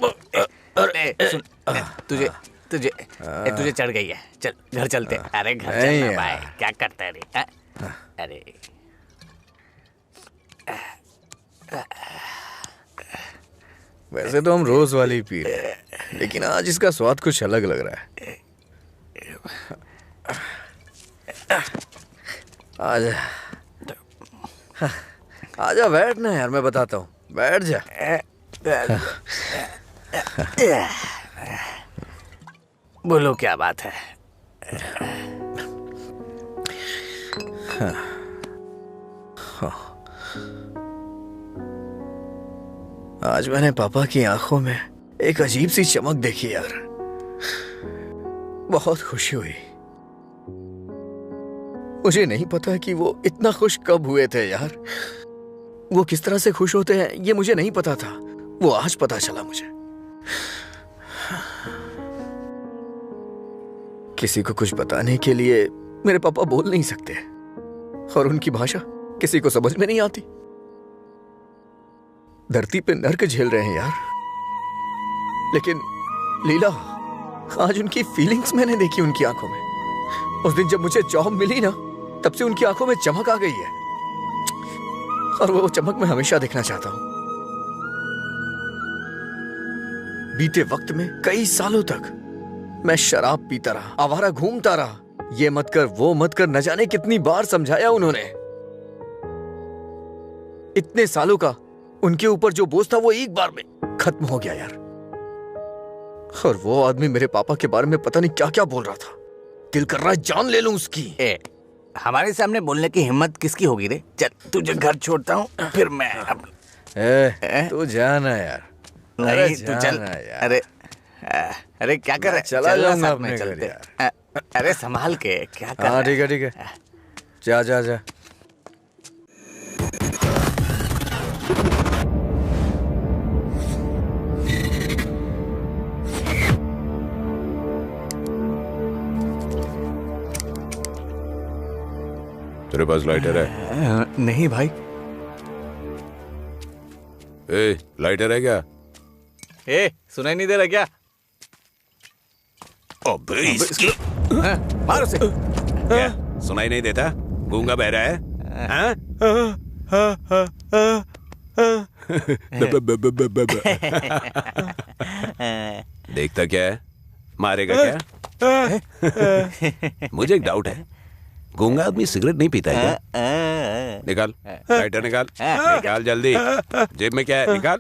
सुन, तुझे तुझे तुझे चढ़ गई है। चल घर चलते। अरे घर चलना भाई, क्या करता है रे? अरे वैसे तो हम रोज वाली पी रहे हैं, लेकिन आज इसका स्वाद कुछ अलग लग रहा है। आजा आजा, बैठ ना यार, मैं बताता हूँ, बैठ जा। बोलो क्या बात है? आज मैंने पापा की आंखों में एक अजीब सी चमक देखी यार, बहुत खुशी हुई। मुझे नहीं पता कि वो इतना खुश कब हुए थे यार। वो किस तरह से खुश होते हैं ये मुझे नहीं पता था, वो आज पता चला मुझे। किसी को कुछ बताने के लिए मेरे पापा बोल नहीं सकते, और उनकी भाषा किसी को समझ में नहीं आती। धरती पे नर्क झेल रहे हैं यार, लेकिन लीला, आज उनकी फीलिंग्स मैंने देखी उनकी आंखों में। उस दिन जब मुझे जॉब मिली ना, तब से उनकी आंखों में चमक आ गई है, और वो चमक मैं हमेशा देखना चाहता हूं। बीते वक्त में कई सालों तक मैं शराब पीता रहा, आवारा घूमता रहा, ये मत कर वो मत कर, न जाने कितनी बार समझाया उन्होंने। इतने सालों का उनके ऊपर जो बोझ था वो एक बार में खत्म हो गया यार। और वो आदमी मेरे पापा के बारे में पता नहीं क्या क्या बोल रहा था। दिल कर रहा है जान ले लूं उसकी। हमारे सामने बोलने की हिम्मत किसकी होगी रे? चल तुझे घर छोड़ता हूँ, फिर मैं तू जाना यार। नहीं तू चल यार। अरे क्या कर रहा है? चला जाऊंगा अपने घर यार। अरे संभाल के, क्या कर? हाँ ठीक है, जा जा जा। तेरे पास लाइटर है? नहीं भाई। लाइटर है क्या? सुनाई नहीं दे रहा क्या? अबे इसकी मारो से। क्या सुनाई नहीं देता? गूंगा बहरा है? देखता क्या है? मारेगा क्या? मुझे एक डाउट है, गूंगा आदमी सिगरेट नहीं पीता है क्या? निकाल लाइटर, निकाल निकाल जल्दी। जेब में क्या है? निकाल।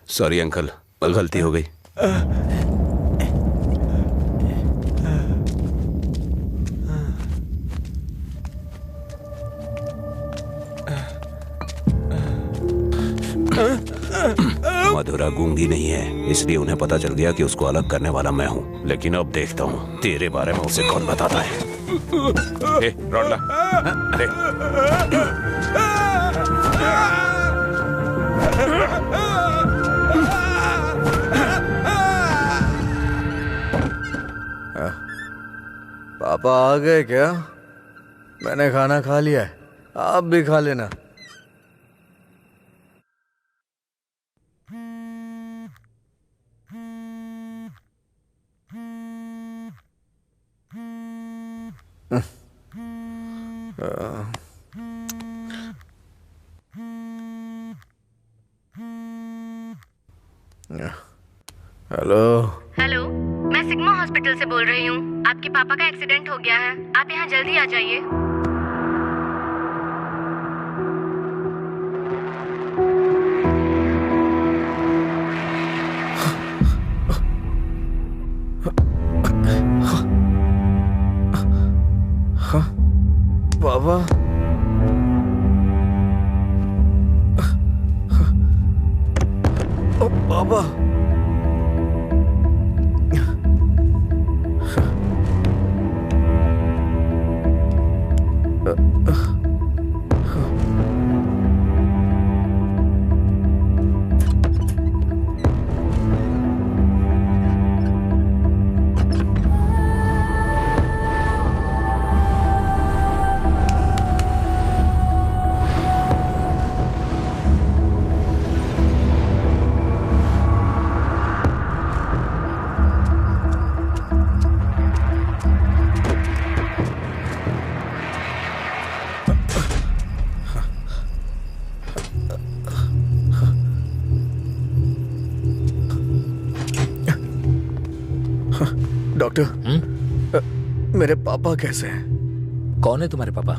सॉरी अंकल, गलती हो गई। मधुरा गूंगी नहीं है, इसलिए उन्हें पता चल गया कि उसको अलग करने वाला मैं हूँ। लेकिन अब देखता हूँ तेरे बारे में उसे कौन बताता है। रॉड ला, दे। पापा आ गए क्या? मैंने खाना खा लिया है। आप भी खा लेना। हेलो। हेलो, मैं सिग्मा हॉस्पिटल से बोल रही हूँ। आपके पापा का एक्सीडेंट हो गया है, आप यहाँ जल्दी आ जाइए। बाबा, बाबा, डॉक्टर, मेरे पापा कैसे हैं? कौन है तुम्हारे पापा?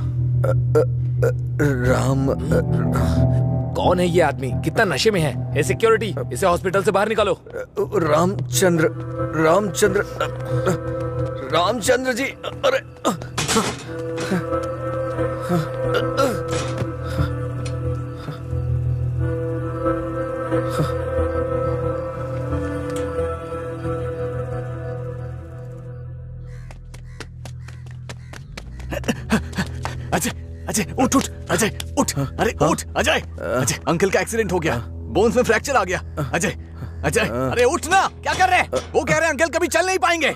राम। कौन है ये आदमी? कितना नशे में है? ये सिक्योरिटी, इसे हॉस्पिटल से बाहर निकालो। रामचंद्र, रामचंद्र, रामचंद्र जी। अरे अजय, अजय उठ उठ, अजय उठ, अरे उठ अजय। अजय, अंकल का एक्सीडेंट हो गया, बोन्स में फ्रैक्चर आ गया। अजय, अजय, अरे उठ ना, क्या कर रहे हैं? वो कह रहे हैं अंकल कभी चल नहीं पाएंगे।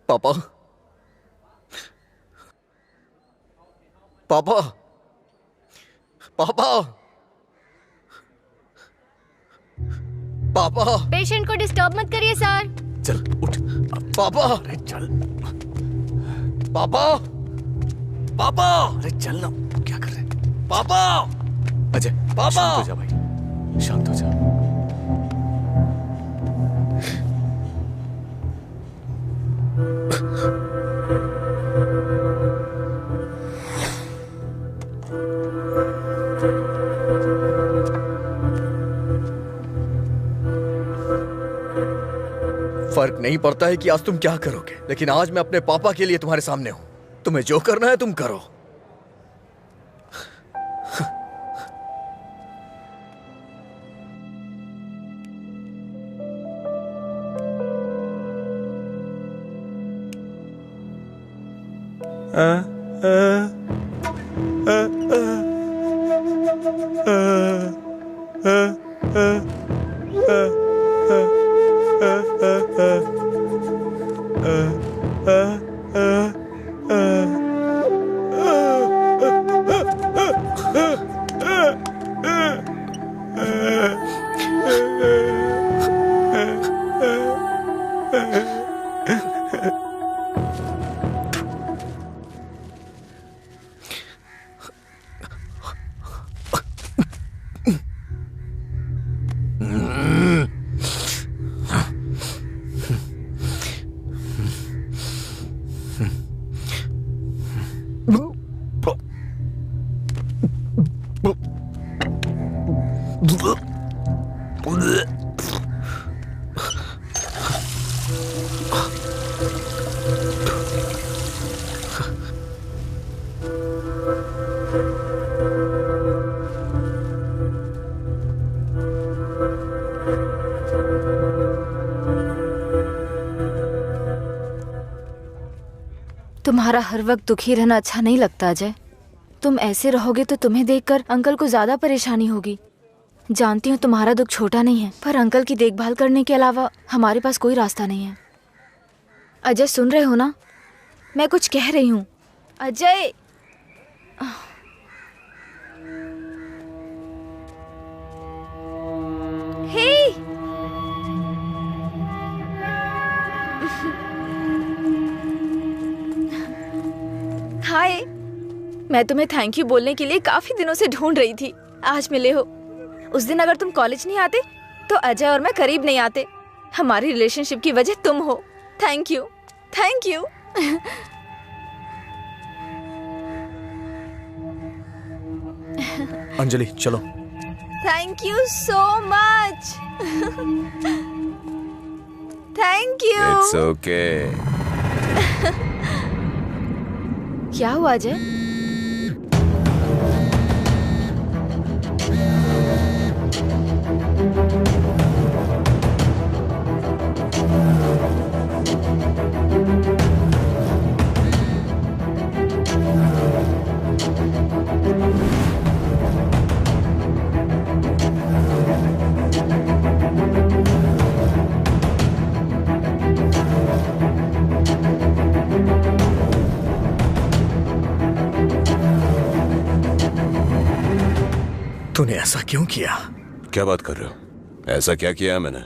पापा, पापा, पापा, पापा। पेशेंट को डिस्टर्ब मत करिए सर। चल उठ। पापा, अरे चल। पापा, पापा, अरे चल ना, क्या कर रहे हैं? पापा। अजय, पापा। शांत हो जा भाई, शांत हो जा। फर्क नहीं पड़ता है कि आज तुम क्या करोगे, लेकिन आज मैं अपने पापा के लिए तुम्हारे सामने हूं। तुम्हें जो करना है तुम करो। तुम्हारा हर वक्त दुखी रहना अच्छा नहीं लगता अजय। तुम ऐसे रहोगे तो तुम्हें देखकर अंकल को ज्यादा परेशानी होगी। जानती हूँ तुम्हारा दुख छोटा नहीं है, पर अंकल की देखभाल करने के अलावा हमारे पास कोई रास्ता नहीं है। अजय सुन रहे हो ना? मैं कुछ कह रही हूँ। अजय हे हाय, मैं तुम्हें थैंक यू बोलने के लिए काफी दिनों से ढूंढ रही थी। आज मिले हो। उस दिन अगर तुम कॉलेज नहीं आते तो अजय और मैं करीब नहीं आते। हमारी रिलेशनशिप की वजह तुम हो। Thank you, thank you. Anjali चलो। Thank you so much. Thank you. It's okay. क्या हुआ अजय? तूने ऐसा क्यों किया? क्या बात कर रहे हो? ऐसा क्या किया है मैंने?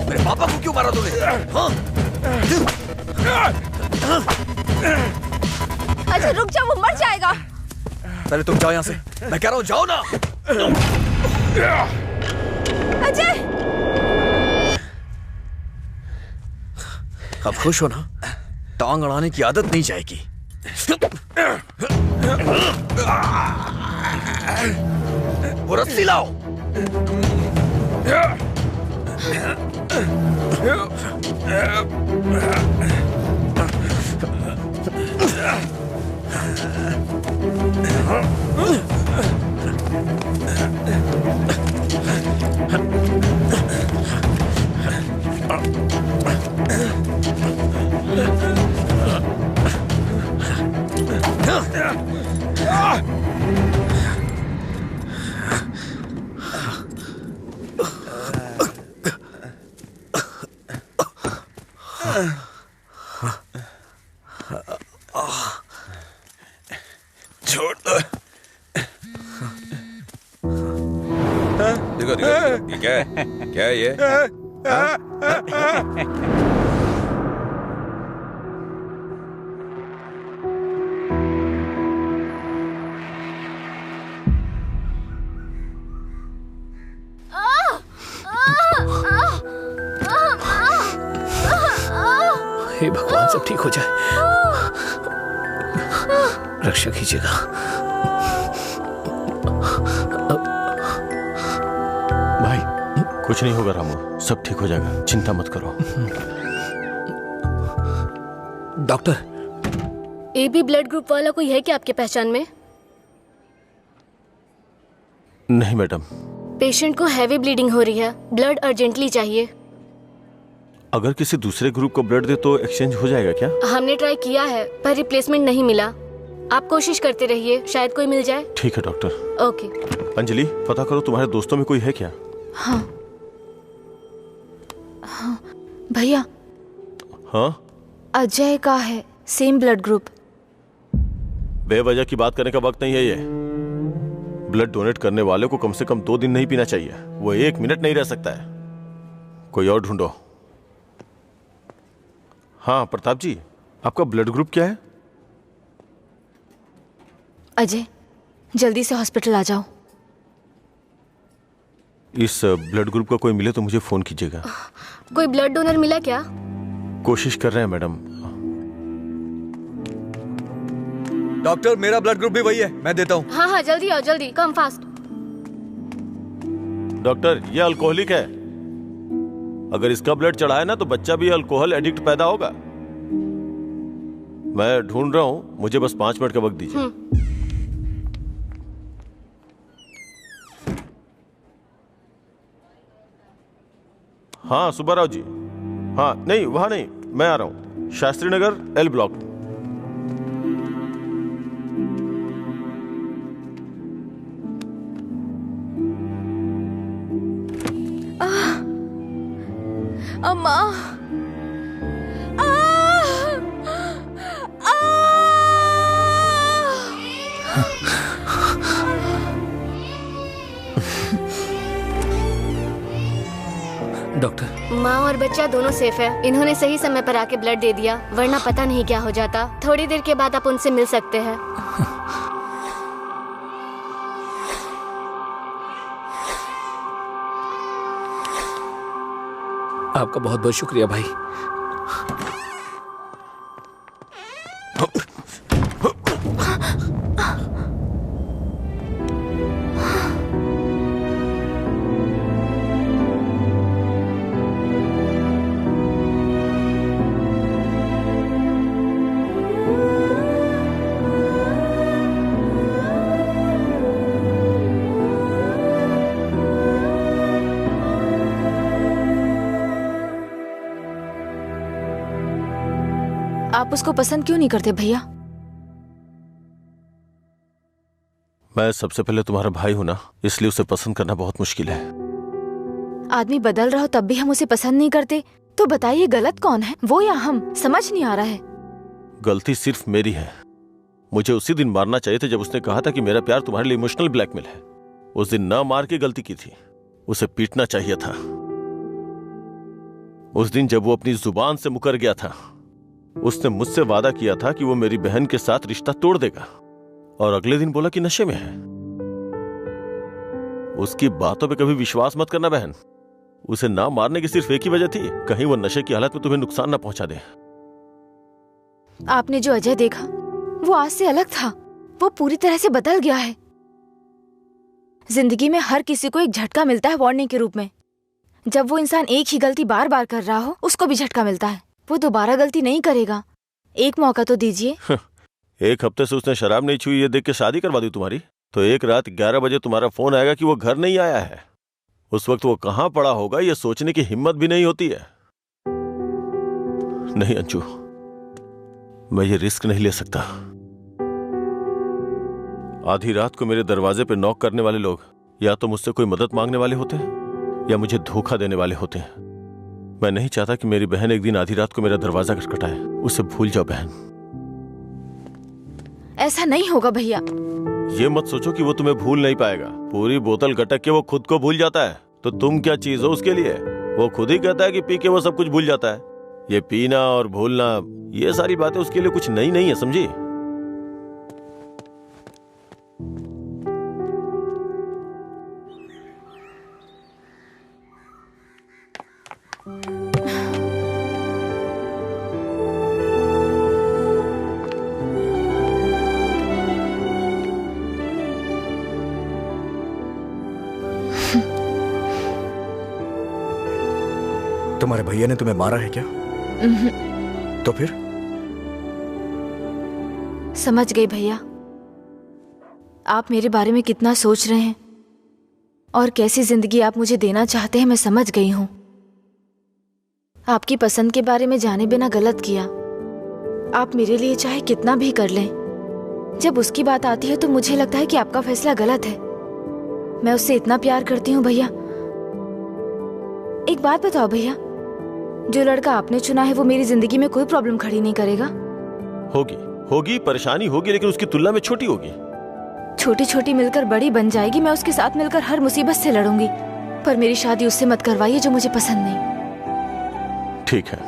मेरे पापा को क्यों मारा तूने? अच्छा रुक जाओ, वो मर जाएगा। पहले तुम जाओ यहाँ से। मैं कह रहा हूँ जाओ ना। अजय, अब खुश हो ना? टांग अड़ाने की आदत नहीं जाएगी। वो रस्सी लाओ। छोड़ दो। देखो देखो ये क्या है? क्या है ये? हे भगवान, सब ठीक हो जाए। रक्षा कीजिएगा। भाई कुछ नहीं होगा रामू, सब ठीक हो जाएगा, चिंता मत करो। डॉक्टर, एबी ब्लड ग्रुप वाला कोई है क्या आपके पहचान में? नहीं मैडम। पेशेंट को हैवी ब्लीडिंग हो रही है, ब्लड अर्जेंटली चाहिए। अगर किसी दूसरे ग्रुप को ब्लड दे तो एक्सचेंज हो जाएगा क्या? हमने ट्राई किया है पर रिप्लेसमेंट नहीं मिला। आप कोशिश करते रहिए, शायद कोई मिल जाए। ठीक है डॉक्टर। ओके। अंजलि, पता करो तुम्हारे दोस्तों में कोई है क्या? हाँ हाँ भैया। हाँ अजय का है, सेम ब्लड ग्रुप। बेवजह की बात करने का वक्त नहीं है ये। ब्लड डोनेट करने वाले को कम से कम 2 दिन नहीं पीना चाहिए, वो 1 मिनट नहीं रह सकता है। कोई और ढूंढो। हाँ प्रताप जी, आपका ब्लड ग्रुप क्या है? अजय, जल्दी से हॉस्पिटल आ जाओ। इस ब्लड ग्रुप का कोई मिले तो मुझे फोन कीजिएगा। कोई ब्लड डोनर मिला क्या? कोशिश कर रहे हैं मैडम। डॉक्टर, मेरा ब्लड ग्रुप भी वही है, मैं देता हूँ। हाँ हाँ जल्दी आओ, जल्दी, कम फास्ट। डॉक्टर, ये अल्कोहलिक है, अगर इसका ब्लड चढ़ा है ना तो बच्चा भी अल्कोहल एडिक्ट पैदा होगा। मैं ढूंढ रहा हूँ, मुझे बस 5 मिनट का वक्त दीजिए। हाँ सुब्बाराव जी। हाँ नहीं, वहां नहीं, मैं आ रहा हूँ, शास्त्री नगर L ब्लॉक। अम्मा। डॉक्टर, माँ और बच्चा दोनों सेफ है। इन्होंने सही समय पर आके ब्लड दे दिया, वरना पता नहीं क्या हो जाता। थोड़ी देर के बाद आप उनसे मिल सकते हैं। आपका बहुत बहुत शुक्रिया भाई। आप उसको पसंद क्यों नहीं करते भैया? मैं सबसे पहले तुम्हारा भाई हूं ना, इसलिए उसे पसंद करना बहुत मुश्किल है। आदमी बदल रहा हो तब भी हम उसे पसंद नहीं करते, तो बताइए गलत कौन है, वो या हम? समझ नहीं आ रहा है। गलती सिर्फ मेरी है। मुझे उसी दिन मारना चाहिए था जब उसने कहा था कि मेरा प्यार तुम्हारे लिए इमोशनल ब्लैकमेल है। उस दिन ना मार के गलती की थी, उसे पीटना चाहिए था। उस दिन जब वो अपनी जुबान से मुकर गया था, उसने मुझसे वादा किया था कि वो मेरी बहन के साथ रिश्ता तोड़ देगा, और अगले दिन बोला कि नशे में है। उसकी बातों पे कभी विश्वास मत करना बहन। उसे ना मारने की सिर्फ एक ही वजह थी, कहीं वो नशे की हालत में तुम्हें नुकसान ना पहुंचा दे। आपने जो अजय देखा वो आज से अलग था, वो पूरी तरह से बदल गया है। जिंदगी में हर किसी को एक झटका मिलता है वार्निंग के रूप में। जब वो इंसान एक ही गलती बार बार कर रहा हो, उसको भी झटका मिलता है। वो दोबारा गलती नहीं करेगा। एक मौका तो दीजिए। एक हफ्ते से उसने शराब नहीं छुई, ये देख के शादी करवा दी तुम्हारी। तो एक रात 11 बजे तुम्हारा फोन आएगा कि वो घर नहीं आया है। उस वक्त वो कहाँ पड़ा होगा ये सोचने की हिम्मत भी नहीं होती है। नहीं अंशु, मैं ये रिस्क नहीं ले सकता। आधी रात को मेरे दरवाजे पे नॉक करने वाले लोग या तो मुझसे कोई मदद मांगने वाले होते हैं या मुझे धोखा देने वाले होते हैं। मैं नहीं चाहता कि मेरी बहन एक दिन आधी रात को मेरा दरवाजा खटखटाए। उसे भूल जाओ बहन। ऐसा नहीं होगा भैया। ये मत सोचो कि वो तुम्हें भूल नहीं पाएगा। पूरी बोतल गटक के वो खुद को भूल जाता है, तो तुम क्या चीज हो उसके लिए? वो खुद ही कहता है कि पी के वो सब कुछ भूल जाता है। ये पीना और भूलना, ये सारी बातें उसके लिए कुछ नई नहीं है, समझी? तुम्हारे भैया ने तुम्हें मारा है क्या? तो फिर? समझ गई भैया, आप मेरे बारे में कितना सोच रहे हैं और कैसी जिंदगी आप मुझे देना चाहते हैं। मैं समझ गई हूं। आपकी पसंद के बारे में जाने बिना गलत किया। आप मेरे लिए चाहे कितना भी कर लें, जब उसकी बात आती है तो मुझे लगता है कि आपका फैसला गलत है। मैं उससे इतना प्यार करती हूँ भैया। एक बात बताओ भैया, जो लड़का आपने चुना है वो मेरी जिंदगी में कोई प्रॉब्लम खड़ी नहीं करेगा? होगी परेशानी होगी, लेकिन उसकी तुलना में छोटी होगी। छोटी छोटी मिलकर बड़ी बन जाएगी। मैं उसके साथ मिलकर हर मुसीबत से लड़ूंगी, पर मेरी शादी उससे मत करवाइए जो मुझे पसंद नहीं। ठीक है,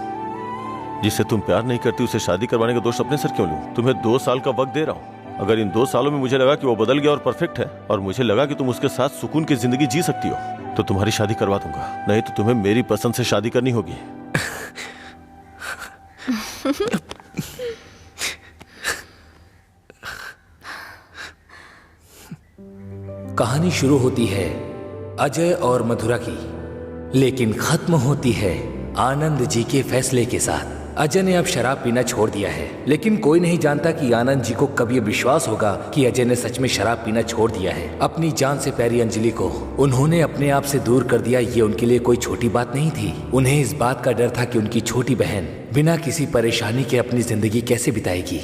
जिससे तुम प्यार नहीं करती उसे शादी करवाने का दोष अपने सर क्यों लूं? तुम्हें 2 साल का वक्त दे रहा हूँ। अगर इन 2 सालों में मुझे लगा कि वो बदल गया और परफेक्ट है, और मुझे लगा कि तुम उसके साथ सुकून की जिंदगी जी सकती हो, तो तुम्हारी शादी करवा दूंगा। नहीं तो तुम्हें मेरी पसंद से शादी करनी होगी। कहानी शुरू होती है अजय और मधुरा की, लेकिन खत्म होती है आनंद जी के फैसले के साथ। अजय ने अब शराब पीना छोड़ दिया है, लेकिन कोई नहीं जानता कि आनंद जी को कब ये विश्वास होगा कि अजय ने सच में शराब पीना छोड़ दिया है। अपनी जान से प्यारी अंजलि को उन्होंने अपने आप से दूर कर दिया। ये उनके लिए कोई छोटी बात नहीं थी। उन्हें इस बात का डर था कि उनकी छोटी बहन बिना किसी परेशानी के अपनी जिंदगी कैसे बिताएगी।